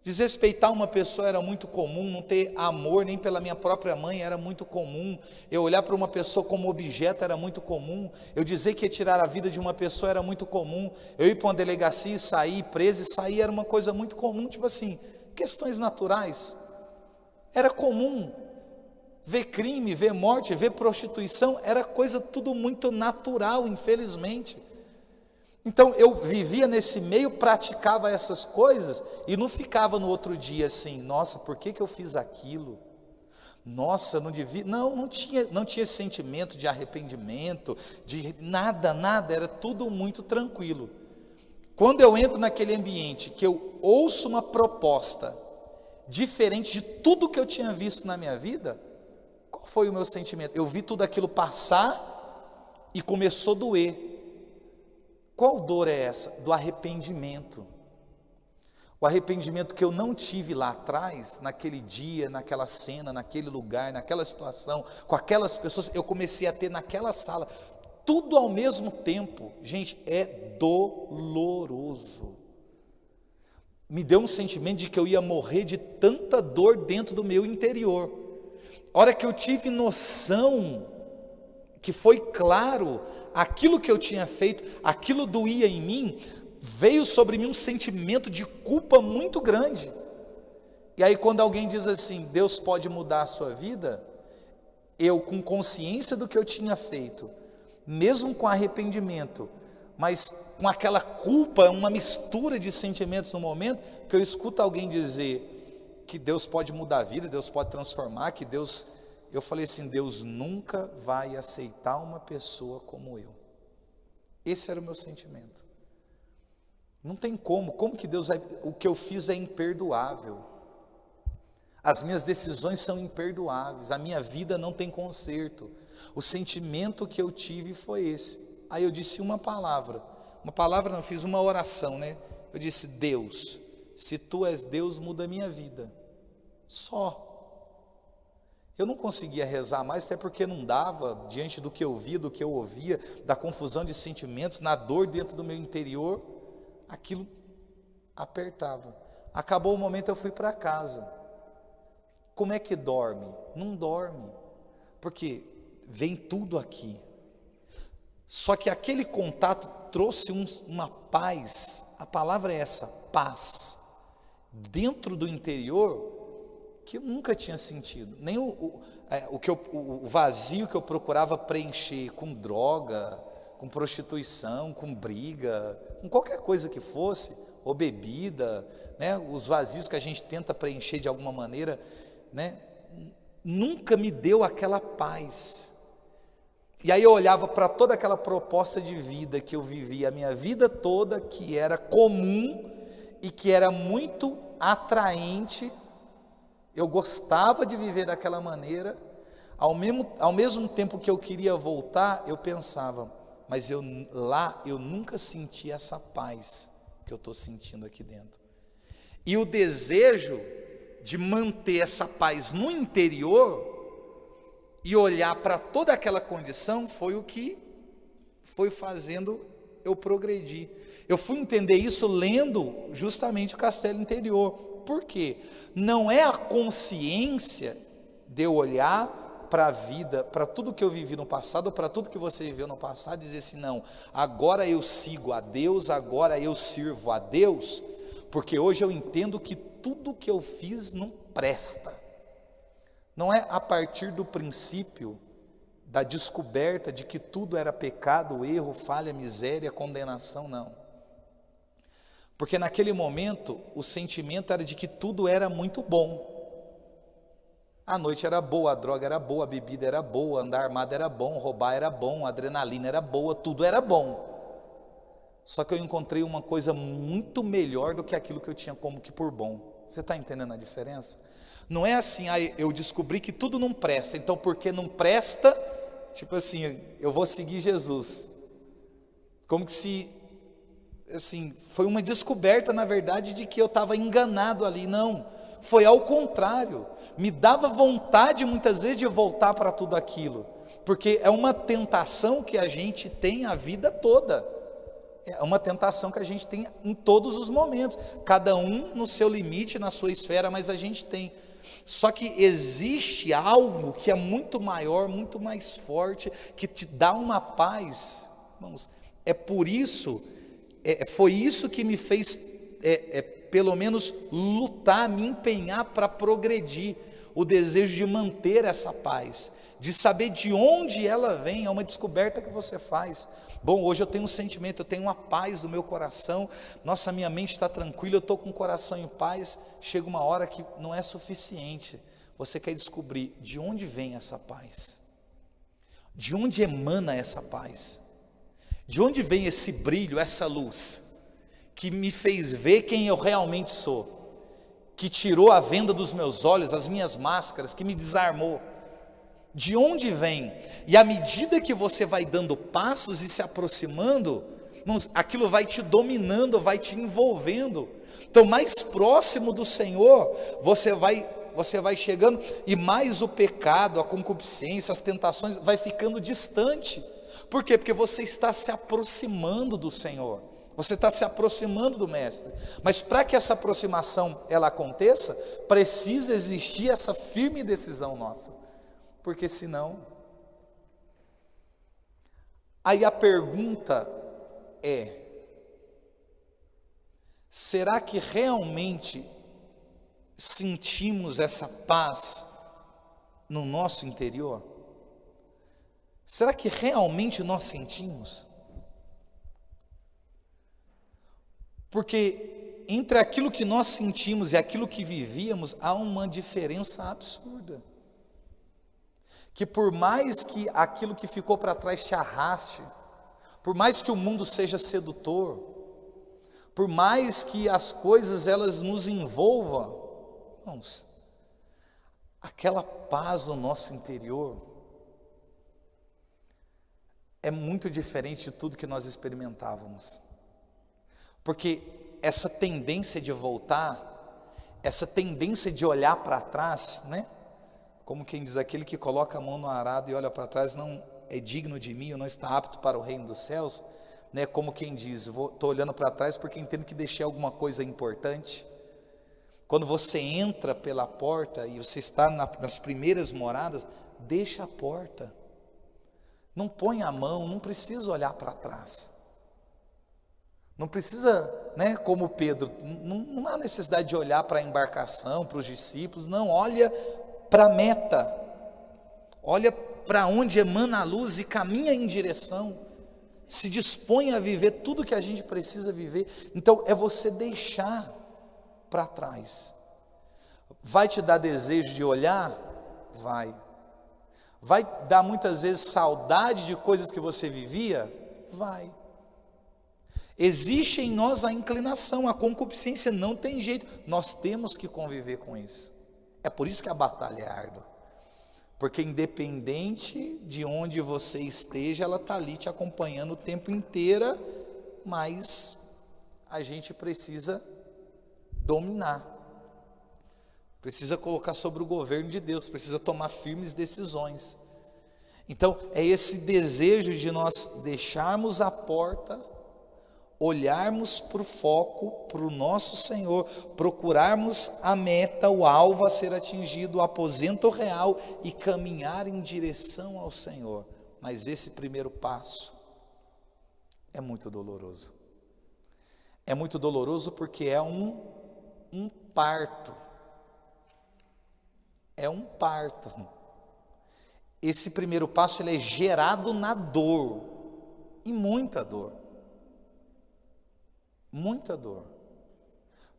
Desrespeitar uma pessoa era muito comum, não ter amor nem pela minha própria mãe era muito comum, eu olhar para uma pessoa como objeto era muito comum, eu dizer que ia tirar a vida de uma pessoa era muito comum, eu ir para uma delegacia e sair preso e sair era uma coisa muito comum, tipo assim, questões naturais, era comum. Ver crime, ver morte, ver prostituição, era coisa tudo muito natural, infelizmente. Então eu vivia nesse meio, praticava essas coisas e não ficava no outro dia assim, nossa, por que eu fiz aquilo? Nossa, não devia, não tinha esse sentimento de arrependimento, de nada, era tudo muito tranquilo. Quando eu entro naquele ambiente, que eu ouço uma proposta diferente de tudo que eu tinha visto na minha vida, qual foi o meu sentimento? Eu vi tudo aquilo passar e começou a doer. Qual dor é essa? Do arrependimento. O arrependimento que eu não tive lá atrás, naquele dia, naquela cena, naquele lugar, naquela situação, com aquelas pessoas, eu comecei a ter naquela sala, tudo ao mesmo tempo. Gente, é doloroso. Me deu um sentimento de que eu ia morrer de tanta dor dentro do meu interior. A hora que eu tive noção, que foi claro, aquilo que eu tinha feito, aquilo doía em mim, veio sobre mim um sentimento de culpa muito grande. E aí quando alguém diz assim, Deus pode mudar a sua vida, eu com consciência do que eu tinha feito, mesmo com arrependimento, mas com aquela culpa, uma mistura de sentimentos no momento, que eu escuto alguém dizer que Deus pode mudar a vida, Deus pode transformar, que Deus... Eu falei assim, Deus nunca vai aceitar uma pessoa como eu. Esse era o meu sentimento. Não tem como que Deus vai... O que eu fiz é imperdoável. As minhas decisões são imperdoáveis, a minha vida não tem conserto. O sentimento que eu tive foi esse. Aí eu disse uma palavra não, fiz uma oração, né? Eu disse, Deus, se Tu és Deus, muda a minha vida. Só. Eu não conseguia rezar mais, até porque não dava, diante do que eu via, do que eu ouvia, da confusão de sentimentos, na dor dentro do meu interior, aquilo apertava. Acabou o momento, eu fui para casa. Como é que dorme? Não dorme, porque vem tudo aqui. Só que aquele contato trouxe uma paz, a palavra é essa, paz. Dentro do interior, que eu nunca tinha sentido, nem o vazio que eu procurava preencher com droga, com prostituição, com briga, com qualquer coisa que fosse, ou bebida, né? Os vazios que a gente tenta preencher de alguma maneira, né? Nunca me deu aquela paz. E aí eu olhava para toda aquela proposta de vida que eu vivia a minha vida toda, que era comum e que era muito atraente. Eu gostava de viver daquela maneira, ao mesmo tempo que eu queria voltar, eu pensava, mas lá eu nunca senti essa paz que eu estou sentindo aqui dentro. E o desejo de manter essa paz no interior e olhar para toda aquela condição foi o que foi fazendo eu progredir. Eu fui entender isso lendo justamente o Castelo Interior. Por quê? Não é a consciência de eu olhar para a vida, para tudo que eu vivi no passado, ou para tudo que você viveu no passado, e dizer assim, não, agora eu sigo a Deus, agora eu sirvo a Deus, porque hoje eu entendo que tudo que eu fiz não presta. Não é a partir do princípio da descoberta de que tudo era pecado, erro, falha, miséria, condenação, não. Porque naquele momento o sentimento era de que tudo era muito bom. A noite era boa, a droga era boa, a bebida era boa, andar armado era bom, roubar era bom, a adrenalina era boa, tudo era bom. Só que eu encontrei uma coisa muito melhor do que aquilo que eu tinha como que por bom. Você está entendendo a diferença? Não é assim, eu descobri que tudo não presta, então porque não presta, tipo assim, eu vou seguir Jesus. Como que se, assim, foi uma descoberta na verdade de que eu estava enganado ali. Não, foi ao contrário, me dava vontade muitas vezes de voltar para tudo aquilo, porque é uma tentação que a gente tem a vida toda. É uma tentação que a gente tem em todos os momentos, cada um no seu limite, na sua esfera, mas a gente tem. Só que existe algo que é muito maior, muito mais forte, que te dá uma paz. Irmãos, é por isso, foi isso que me fez, pelo menos, lutar, me empenhar para progredir, o desejo de manter essa paz, de saber de onde ela vem, é uma descoberta que você faz. Bom, hoje eu tenho um sentimento, eu tenho uma paz no meu coração, nossa, minha mente está tranquila, eu estou com o coração em paz. Chega uma hora que não é suficiente, você quer descobrir de onde vem essa paz, de onde emana essa paz, de onde vem esse brilho, essa luz, que me fez ver quem eu realmente sou, que tirou a venda dos meus olhos, as minhas máscaras, que me desarmou. De onde vem? E à medida que você vai dando passos e se aproximando, aquilo vai te dominando, vai te envolvendo. Então, mais próximo do Senhor, você vai chegando, e mais o pecado, a concupiscência, as tentações, vai ficando distante. Por quê? Porque você está se aproximando do Senhor, você está se aproximando do Mestre. Mas para que essa aproximação ela aconteça, precisa existir essa firme decisão nossa. Porque senão, aí a pergunta é, será que realmente sentimos essa paz no nosso interior? Será que realmente nós sentimos? Porque entre aquilo que nós sentimos e aquilo que vivíamos, há uma diferença absurda. Que por mais que aquilo que ficou para trás te arraste, por mais que o mundo seja sedutor, por mais que as coisas elas nos envolvam, irmãos, aquela paz no nosso interior é muito diferente de tudo que nós experimentávamos. Porque essa tendência de voltar, essa tendência de olhar para trás, né? Como quem diz, aquele que coloca a mão no arado e olha para trás não é digno de mim, ou não está apto para o reino dos céus, né? Como quem diz, estou olhando para trás porque entendo que deixei alguma coisa importante. Quando você entra pela porta e você está nas primeiras moradas, deixa a porta, não põe a mão, não precisa olhar para trás, Não precisa, né, como Pedro, não há necessidade de olhar para a embarcação, para os discípulos, não, olha para a meta, olha para onde emana a luz e caminha em direção, se dispõe a viver tudo que a gente precisa viver. Então é você deixar para trás. Vai te dar desejo de olhar? Vai dar muitas vezes saudade de coisas que você vivia? Vai. Existe em nós a inclinação, a concupiscência, não tem jeito, nós temos que conviver com isso. É por isso que a batalha é árdua, porque independente de onde você esteja, ela está ali te acompanhando o tempo inteiro, mas a gente precisa dominar, precisa colocar sobre o governo de Deus, precisa tomar firmes decisões. Então é esse desejo de nós deixarmos a porta, olharmos para o foco, para o nosso Senhor, procurarmos a meta, o alvo a ser atingido, o aposento real e caminhar em direção ao Senhor. Mas esse primeiro passo é muito doloroso. É muito doloroso porque é um parto. É um parto. Esse primeiro passo ele é gerado na dor, e muita dor. Muita dor,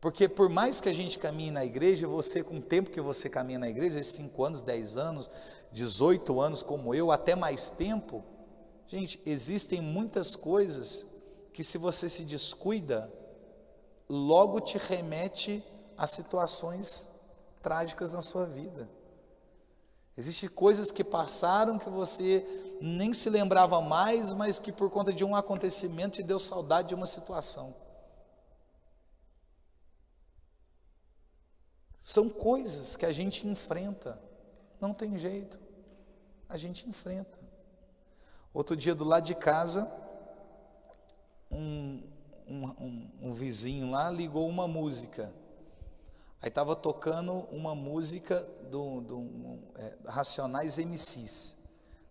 porque por mais que a gente caminhe na igreja, você com o tempo que você caminha na igreja, 5 anos, 10 anos, 18 anos como eu, até mais tempo, gente, existem muitas coisas que se você se descuida, logo te remete a situações trágicas na sua vida. Existem coisas que passaram que você nem se lembrava mais, mas que por conta de um acontecimento te deu saudade de uma situação. São coisas que a gente enfrenta, não tem jeito, a gente enfrenta. Outro dia do lado de casa, um vizinho lá ligou uma música, aí estava tocando uma música do Racionais MCs.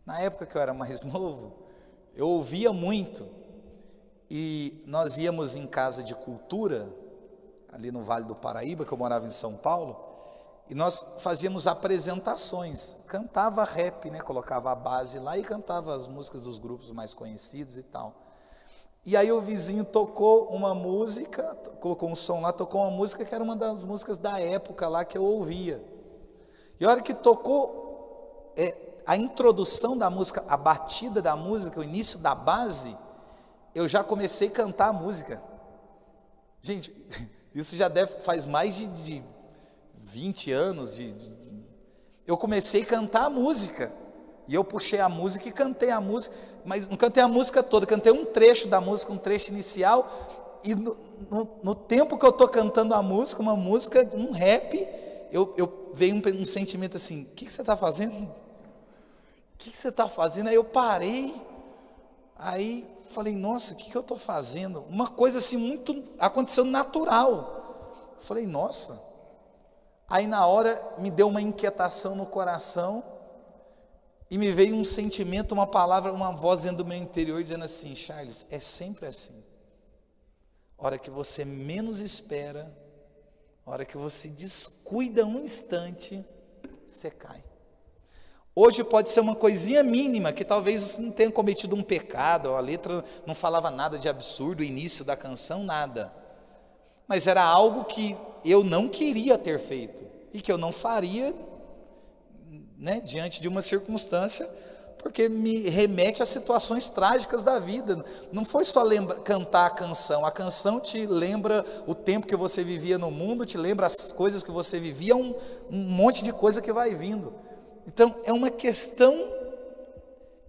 Na época que eu era mais novo, eu ouvia muito, e nós íamos em casa de cultura, ali no Vale do Paraíba, que eu morava em São Paulo, e nós fazíamos apresentações, cantava rap, né? Colocava a base lá e cantava as músicas dos grupos mais conhecidos e tal. E aí o vizinho tocou uma música, colocou um som lá, tocou uma música que era uma das músicas da época lá que eu ouvia. E a hora que tocou a introdução da música, a batida da música, o início da base, eu já comecei a cantar a música. Gente, isso já faz mais de 20 anos, eu comecei a cantar a música, e eu puxei a música e cantei a música, mas não cantei a música toda, cantei um trecho da música, um trecho inicial, e no tempo que eu estou cantando a música, uma música, um rap, veio um sentimento assim, o que você está fazendo? O que você está fazendo? Aí eu parei, aí falei, nossa, o que eu estou fazendo? Uma coisa assim, muito, aconteceu natural. Falei, nossa. Aí na hora me deu uma inquietação no coração, e me veio um sentimento, uma palavra, uma voz dentro do meu interior, dizendo assim, Charles, é sempre assim. A hora que você menos espera, a hora que você descuida um instante, você cai. Hoje pode ser uma coisinha mínima, que talvez você não tenha cometido um pecado, a letra não falava nada de absurdo, o início da canção, nada. Mas era algo que eu não queria ter feito, e que eu não faria, né, diante de uma circunstância, porque me remete a situações trágicas da vida. Não foi só cantar a canção te lembra o tempo que você vivia no mundo, te lembra as coisas que você vivia, um monte de coisa que vai vindo. Então, é uma questão,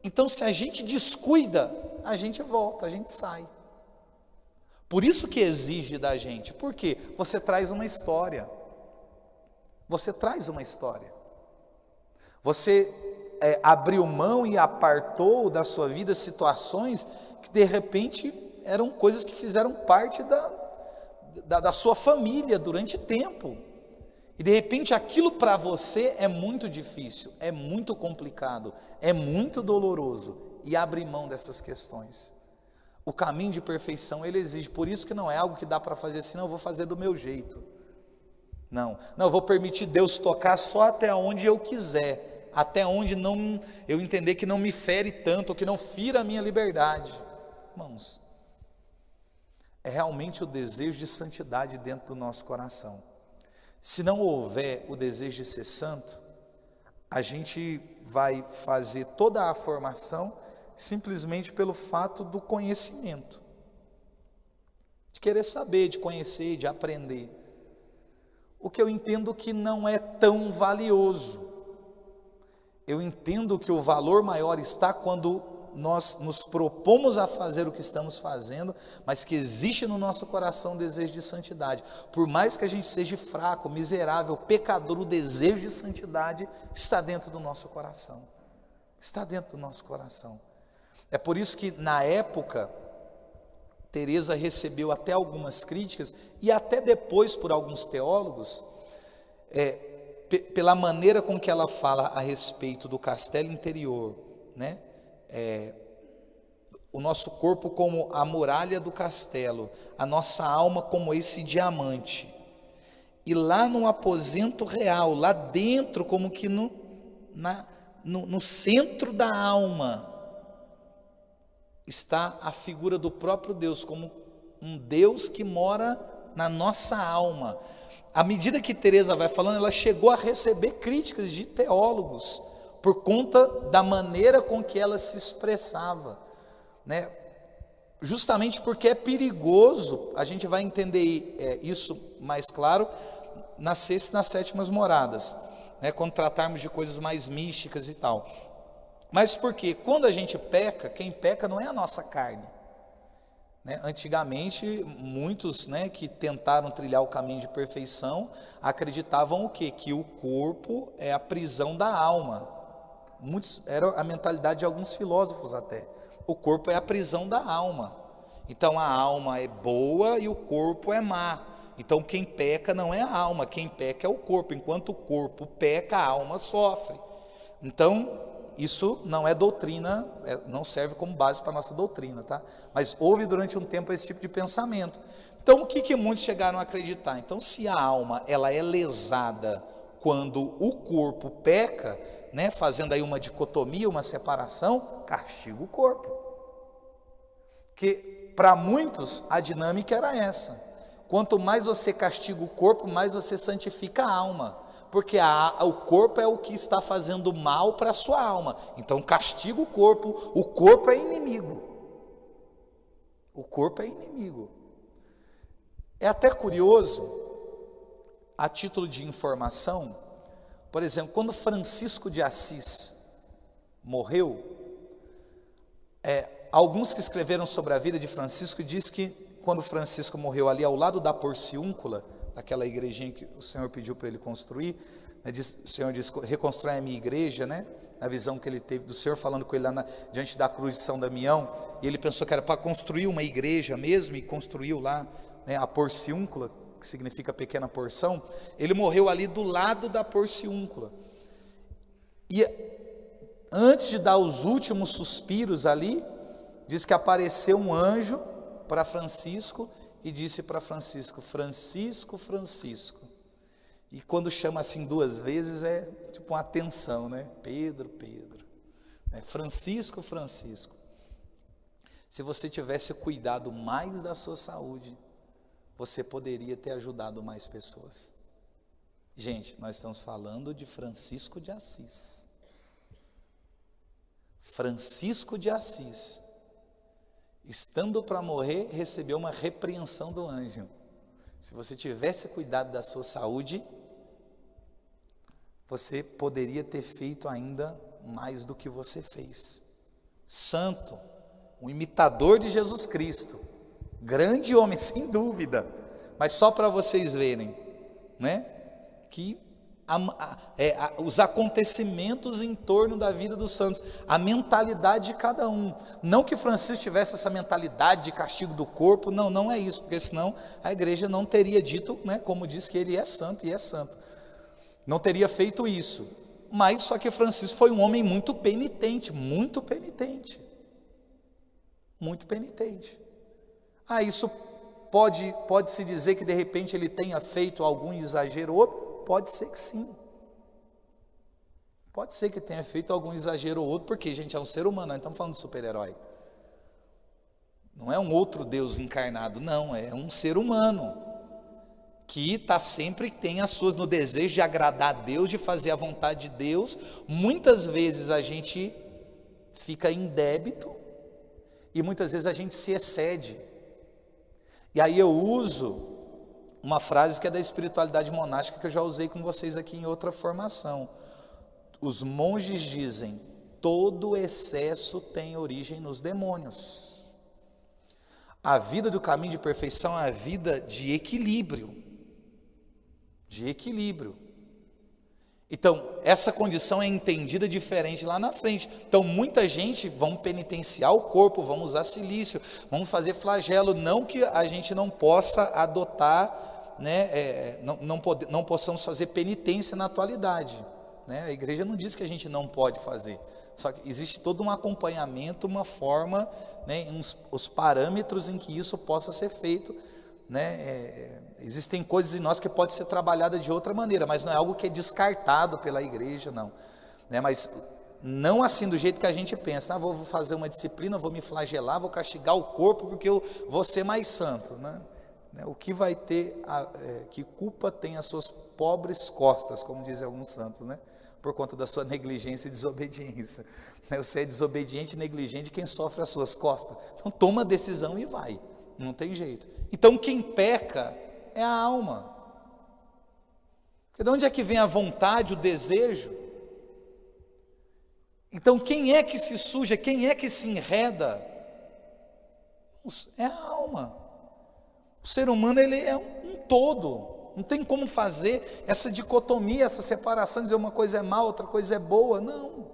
então se a gente descuida, a gente volta, a gente sai. Por isso que exige da gente, porque você traz uma história, você abriu mão e apartou da sua vida situações que de repente eram coisas que fizeram parte da sua família durante tempo. E de repente aquilo para você é muito difícil, é muito complicado, é muito doloroso, e abre mão dessas questões. O caminho de perfeição, ele exige, por isso que não é algo que dá para fazer assim, não, eu vou fazer do meu jeito. Não, eu vou permitir Deus tocar só até onde eu quiser, até onde não, eu entender que não me fere tanto, ou que não fira a minha liberdade. Irmãos, é realmente o desejo de santidade dentro do nosso coração. Se não houver o desejo de ser santo, a gente vai fazer toda a formação simplesmente pelo fato do conhecimento, de querer saber, de conhecer, de aprender. O que eu entendo que não é tão valioso. Eu entendo que o valor maior está quando nós nos propomos a fazer o que estamos fazendo, mas que existe no nosso coração o desejo de santidade. Por mais que a gente seja fraco, miserável, pecador, o desejo de santidade está dentro do nosso coração. Está dentro do nosso coração. É por isso que na época, Teresa recebeu até algumas críticas, e até depois por alguns teólogos, pela maneira com que ela fala a respeito do castelo interior, né? O nosso corpo como a muralha do castelo, a nossa alma como esse diamante, e lá no aposento real, lá dentro, como que no centro da alma, está a figura do próprio Deus, como um Deus que mora na nossa alma. À medida que Teresa vai falando, ela chegou a receber críticas de teólogos, por conta da maneira com que ela se expressava, né? Justamente porque é perigoso, a gente vai entender isso mais claro nas sextas e nas sétimas moradas, né? Quando tratarmos de coisas mais místicas e tal. Mas porque quando a gente peca, quem peca não é a nossa carne, né? Antigamente, muitos, né, que tentaram trilhar o caminho de perfeição, acreditavam o quê? Que o corpo é a prisão da alma. Muitos, era a mentalidade de alguns filósofos até. O corpo é a prisão da alma. Então a alma é boa e o corpo é má. Então quem peca não é a alma, quem peca é o corpo. Enquanto o corpo peca, a alma sofre. Então isso não é doutrina, não serve como base para a nossa doutrina, tá? Mas houve durante um tempo esse tipo de pensamento. Então o que muitos chegaram a acreditar? Então se a alma ela é lesada quando o corpo peca, né, fazendo aí uma dicotomia, uma separação, castiga o corpo. Que para muitos a dinâmica era essa: quanto mais você castiga o corpo, mais você santifica a alma, porque o corpo é o que está fazendo mal para a sua alma. Então castiga o corpo é inimigo. O corpo é inimigo. É até curioso, a título de informação, por exemplo, quando Francisco de Assis morreu, alguns que escreveram sobre a vida de Francisco diz que quando Francisco morreu ali ao lado da Porciúncula, daquela igrejinha que o Senhor pediu para ele construir, né, o Senhor disse: reconstrói a minha igreja, né? A visão que ele teve do Senhor falando com ele lá diante da cruz de São Damião, e ele pensou que era para construir uma igreja mesmo, e construiu lá, né, a Porciúncula, que significa pequena porção. Ele morreu ali do lado da Porciúncula, e antes de dar os últimos suspiros ali, diz que apareceu um anjo para Francisco e disse para Francisco: Francisco, Francisco. E quando chama assim duas vezes é tipo uma atenção, né? Pedro, Pedro, Francisco, Francisco. Se você tivesse cuidado mais da sua saúde, você poderia ter ajudado mais pessoas. Gente, nós estamos falando de Francisco de Assis. Francisco de Assis, estando para morrer, recebeu uma repreensão do anjo. Se você tivesse cuidado da sua saúde, você poderia ter feito ainda mais do que você fez. Santo, um imitador de Jesus Cristo, grande homem, sem dúvida, mas só para vocês verem, né, que os acontecimentos em torno da vida dos santos, a mentalidade de cada um. Não que Francisco tivesse essa mentalidade de castigo do corpo, não é isso, porque senão a igreja não teria dito, né, como diz que ele é santo e é santo, não teria feito isso. Mas só que Francisco foi um homem muito penitente, muito penitente. muito penitente. Ah, isso pode-se dizer que de repente ele tenha feito algum exagero ou outro? Pode ser que sim. Pode ser que tenha feito algum exagero ou outro, porque, gente, é um ser humano, nós estamos falando de super-herói. Não é um outro Deus encarnado, não, é um ser humano, que está sempre, tem as suas, no desejo de agradar a Deus, de fazer a vontade de Deus. Muitas vezes a gente fica em débito, e muitas vezes a gente se excede. E aí eu uso uma frase que é da espiritualidade monástica, que eu já usei com vocês aqui em outra formação. Os monges dizem: todo excesso tem origem nos demônios. A vida do caminho de perfeição é a vida de equilíbrio. De equilíbrio. Então, essa condição é entendida diferente lá na frente. Então, muita gente vão penitenciar o corpo, vão usar silício, vão fazer flagelo. Não que a gente não possa adotar, né, não possamos fazer penitência na atualidade, né? A igreja não diz que a gente não pode fazer. Só que existe todo um acompanhamento, uma forma, né, os parâmetros em que isso possa ser feito, né? Existem coisas em nós que pode ser trabalhada de outra maneira, mas não é algo que é descartado pela igreja, não, né? Mas não assim do jeito que a gente pensa: vou fazer uma disciplina, vou me flagelar, vou castigar o corpo porque eu vou ser mais santo, né? O que vai ter, que culpa tem as suas pobres costas, como dizem alguns santos, né? Por conta da sua negligência e desobediência. Você é desobediente e negligente, quem sofre as suas costas. Então toma a decisão e vai, não tem jeito. Então quem peca é a alma. Porque de onde é que vem a vontade, o desejo? Então quem é que se suja, quem é que se enreda? É a alma. O ser humano, ele é um todo. Não tem como fazer essa dicotomia, essa separação, dizer uma coisa é má, outra coisa é boa, não.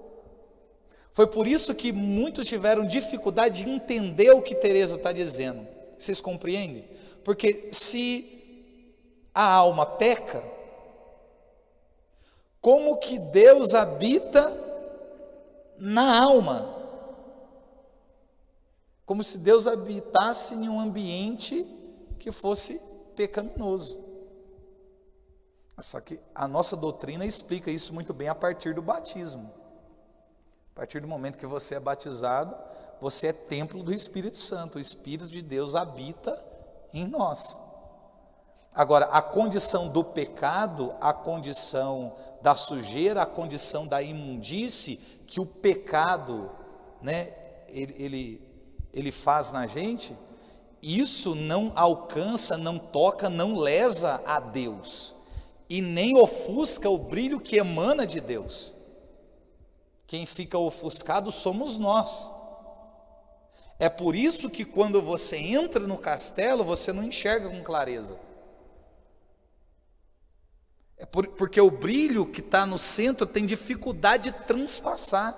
Foi por isso que muitos tiveram dificuldade de entender o que Teresa está dizendo. Vocês compreendem? Porque se a alma peca, como que Deus habita na alma? Como se Deus habitasse em um ambiente que fosse pecaminoso. Só que a nossa doutrina explica isso muito bem a partir do batismo. A partir do momento que você é batizado, você é templo do Espírito Santo. O Espírito de Deus habita em nós. Agora, a condição do pecado, a condição da sujeira, a condição da imundície, que o pecado, né, ele faz na gente, isso não alcança, não toca, não lesa a Deus, e nem ofusca o brilho que emana de Deus. Quem fica ofuscado somos nós. É por isso que quando você entra no castelo, você não enxerga com clareza. Porque o brilho que está no centro tem dificuldade de transpassar.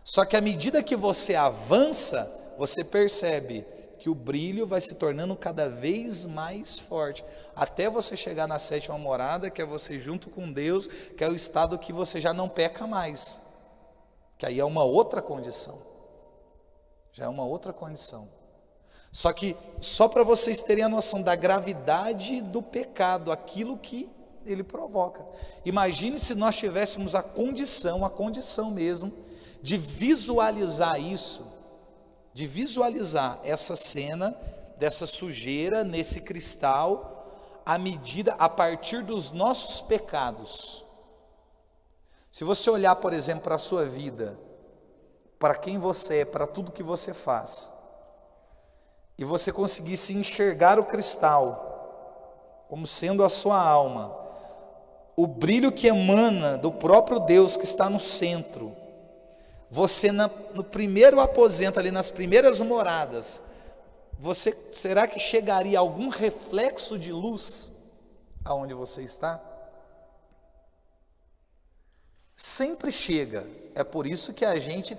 Só que à medida que você avança, você percebe que o brilho vai se tornando cada vez mais forte, até você chegar na sétima morada, que é você junto com Deus, que é o estado que você já não peca mais, que aí é uma outra condição, já é uma outra condição. Só que, só para vocês terem a noção da gravidade do pecado, aquilo que ele provoca. Imagine se nós tivéssemos a condição mesmo, de visualizar isso, de visualizar essa cena, dessa sujeira nesse cristal, a partir dos nossos pecados. Se você olhar, por exemplo, para a sua vida, para quem você é, para tudo que você faz, e você conseguisse enxergar o cristal como sendo a sua alma, o brilho que emana do próprio Deus que está no centro, você no primeiro aposento, ali nas primeiras moradas, você, será que chegaria algum reflexo de luz aonde você está? Sempre chega. É por isso que a gente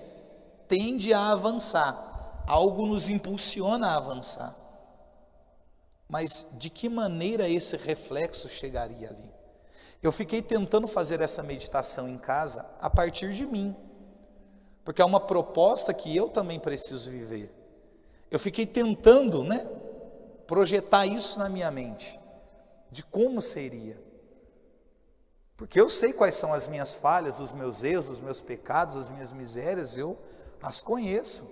tende a avançar, algo nos impulsiona a avançar. Mas de que maneira esse reflexo chegaria ali? Eu fiquei tentando fazer essa meditação em casa a partir de mim, porque é uma proposta que eu também preciso viver. eu fiquei tentando, né, projetar isso na minha mente, de como seria. Porque eu sei quais são as minhas falhas, os meus erros, os meus pecados, as minhas misérias, eu as conheço.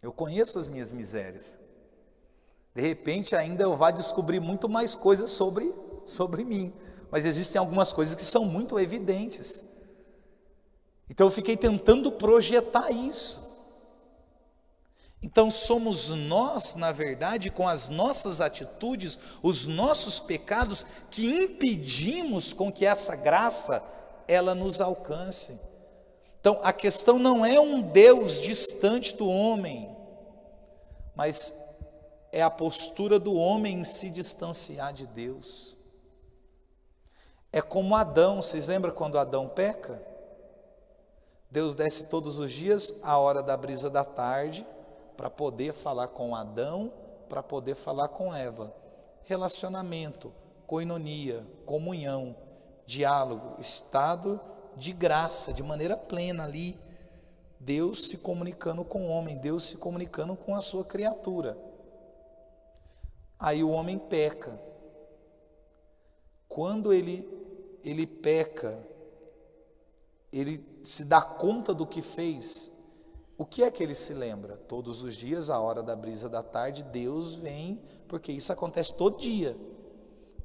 Eu conheço as minhas misérias. De repente ainda eu vá descobrir muito mais coisas sobre mim. Mas existem algumas coisas que são muito evidentes. Então eu fiquei tentando projetar isso. Então somos nós, na verdade, com as nossas atitudes, os nossos pecados, que impedimos com que essa graça, ela nos alcance. Então a questão não é um Deus distante do homem, mas é a postura do homem em se distanciar de Deus. É como Adão, vocês lembram quando Adão peca? Deus desce todos os dias, a hora da brisa da tarde, para poder falar com Adão, para poder falar com Eva. Relacionamento, koinonia, comunhão, diálogo, estado de graça, de maneira plena ali. Deus se comunicando com o homem, Deus se comunicando com a sua criatura. Aí o homem peca. Quando ele peca, ele se dá conta do que fez. O que é que ele se lembra? Todos os dias, a hora da brisa da tarde, Deus vem, porque isso acontece todo dia.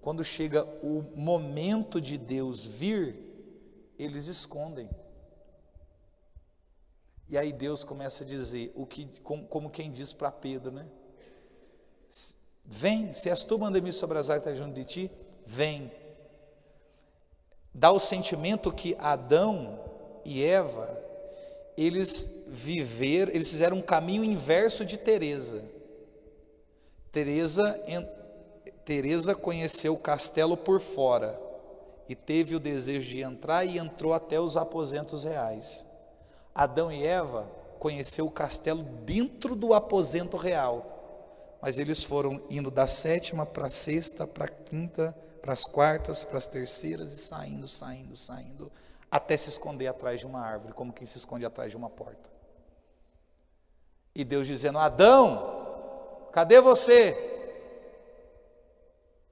Quando chega o momento de Deus vir, eles escondem. E aí Deus começa a dizer, como quem diz para Pedro, né? Vem, se és tu, manda-me sobre as águas que está junto de ti, vem. Dá o sentimento que Adão e Eva, eles fizeram um caminho inverso de Teresa. Teresa conheceu o castelo por fora e teve o desejo de entrar e entrou até os aposentos reais. Adão e Eva conheceu o castelo dentro do aposento real, mas eles foram indo da sétima para a sexta, para a quinta, para as quartas, para as terceiras e saindo, até se esconder atrás de uma árvore, como quem se esconde atrás de uma porta. E Deus dizendo, Adão, cadê você?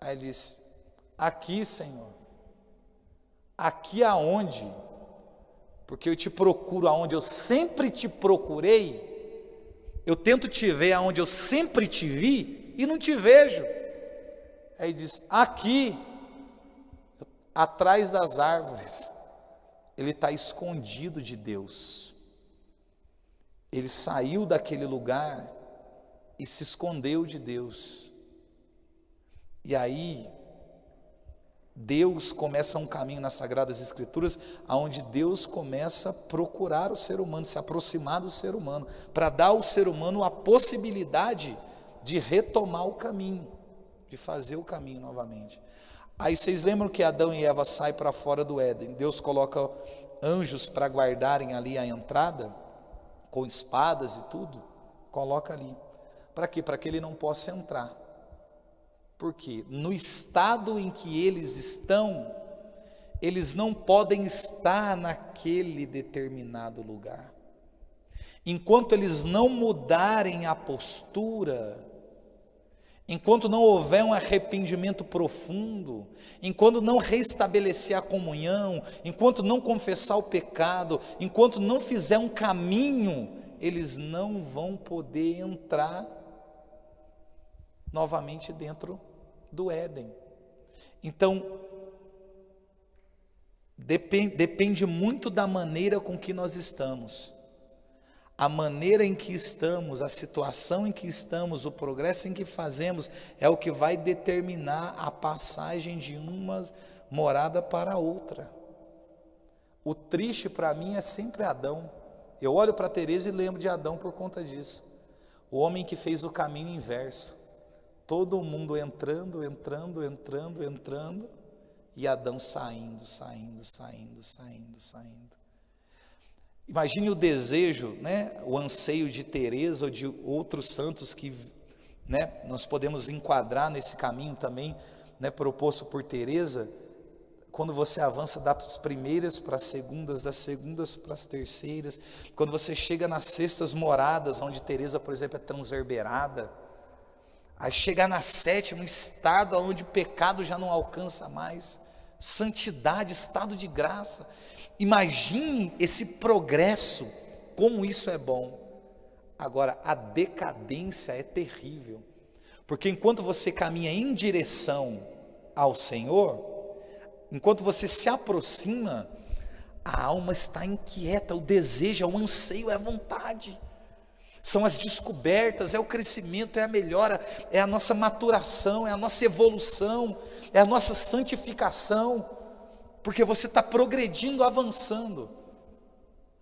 Aí ele disse, aqui, Senhor. Aqui aonde? Porque eu te procuro aonde eu sempre te procurei, eu tento te ver aonde eu sempre te vi e não te vejo. Aí ele diz, aqui, atrás das árvores. Ele está escondido de Deus. Ele saiu daquele lugar e se escondeu de Deus. E aí, Deus começa um caminho nas Sagradas Escrituras, onde Deus começa a procurar o ser humano, se aproximar do ser humano, para dar ao ser humano a possibilidade de retomar o caminho, de fazer o caminho novamente. Aí vocês lembram que Adão e Eva saem para fora do Éden, Deus coloca anjos para guardarem ali a entrada, com espadas e tudo, coloca ali. Para quê? Para que ele não possa entrar. Porque no estado em que eles estão, eles não podem estar naquele determinado lugar. Enquanto eles não mudarem a postura, enquanto não houver um arrependimento profundo, enquanto não restabelecer a comunhão, enquanto não confessar o pecado, enquanto não fizer um caminho, eles não vão poder entrar novamente dentro do Éden. Então, depende muito da maneira com que nós estamos. A maneira em que estamos, a situação em que estamos, o progresso em que fazemos, é o que vai determinar a passagem de uma morada para outra. O triste para mim é sempre Adão. Eu olho para Teresa e lembro de Adão por conta disso. O homem que fez o caminho inverso. Todo mundo entrando, e Adão saindo. Imagine o desejo, né, o anseio de Teresa ou de outros santos que, né, nós podemos enquadrar nesse caminho também, né, proposto por Teresa. quando você avança das primeiras para as segundas, das segundas para as terceiras, quando você chega nas sextas moradas, onde Teresa, por exemplo, é transverberada, aí chegar na sétima, um estado onde o pecado já não alcança mais, santidade, estado de graça. Imagine esse progresso, como isso é bom. Agora, a decadência é terrível, porque enquanto você caminha em direção ao Senhor, enquanto você se aproxima, a alma está inquieta, o desejo, o anseio, é a vontade, são as descobertas, é o crescimento, é a melhora, é a nossa maturação, é a nossa evolução, é a nossa santificação, porque você está progredindo, avançando.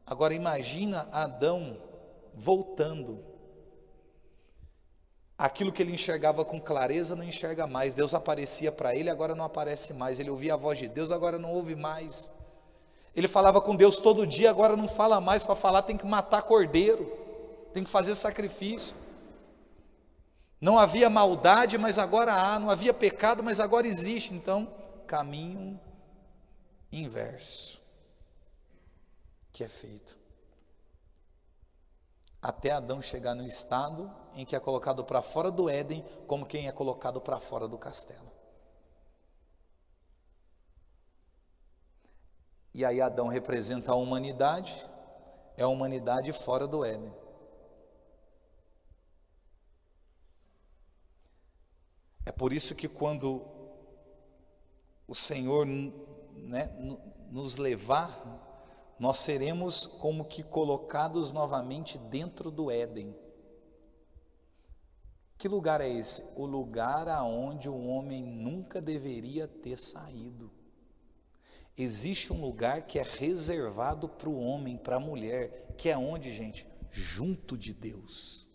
Agora imagina Adão voltando, aquilo que ele enxergava com clareza não enxerga mais, Deus aparecia para ele, agora não aparece mais, ele ouvia a voz de Deus, agora não ouve mais, ele falava com Deus todo dia, agora não fala mais, para falar tem que matar cordeiro, tem que fazer sacrifício. Não havia maldade, mas agora há, não havia pecado, mas agora existe. Então, caminho inverso que é feito, até Adão chegar no estado em que é colocado para fora do Éden, como quem é colocado para fora do castelo. E aí Adão representa a humanidade, é a humanidade fora do Éden. É por isso que quando o Senhor, né, nos levar, nós seremos como que colocados novamente dentro do Éden. Que lugar é esse? O lugar aonde o homem nunca deveria ter saído. Existe um lugar que é reservado para o homem, para a mulher, que é onde, gente? Junto de Deus.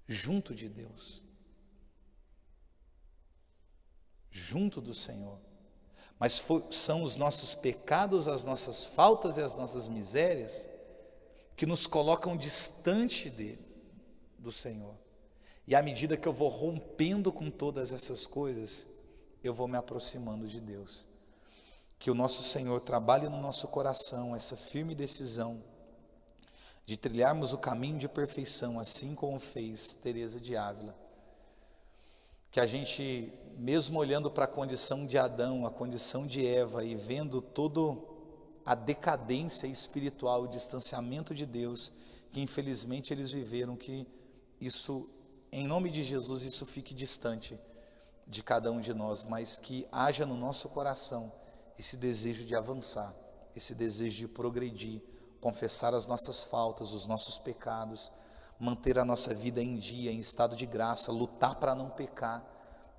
Junto de Deus. Junto do Senhor. Mas são os nossos pecados, as nossas faltas e as nossas misérias que nos colocam distante do Senhor. E à medida que eu vou rompendo com todas essas coisas, eu vou me aproximando de Deus. Que o nosso Senhor trabalhe no nosso coração essa firme decisão de trilharmos o caminho de perfeição, assim como fez Teresa de Ávila. Que a gente, mesmo olhando para a condição de Adão, a condição de Eva, e vendo toda a decadência espiritual, o distanciamento de Deus, que infelizmente eles viveram, que isso, em nome de Jesus, isso fique distante de cada um de nós, mas que haja no nosso coração esse desejo de avançar, esse desejo de progredir, confessar as nossas faltas, os nossos pecados, manter a nossa vida em dia, em estado de graça, lutar para não pecar,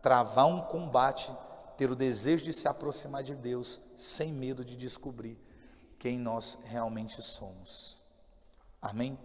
travar um combate, ter o desejo de se aproximar de Deus, sem medo de descobrir quem nós realmente somos. Amém?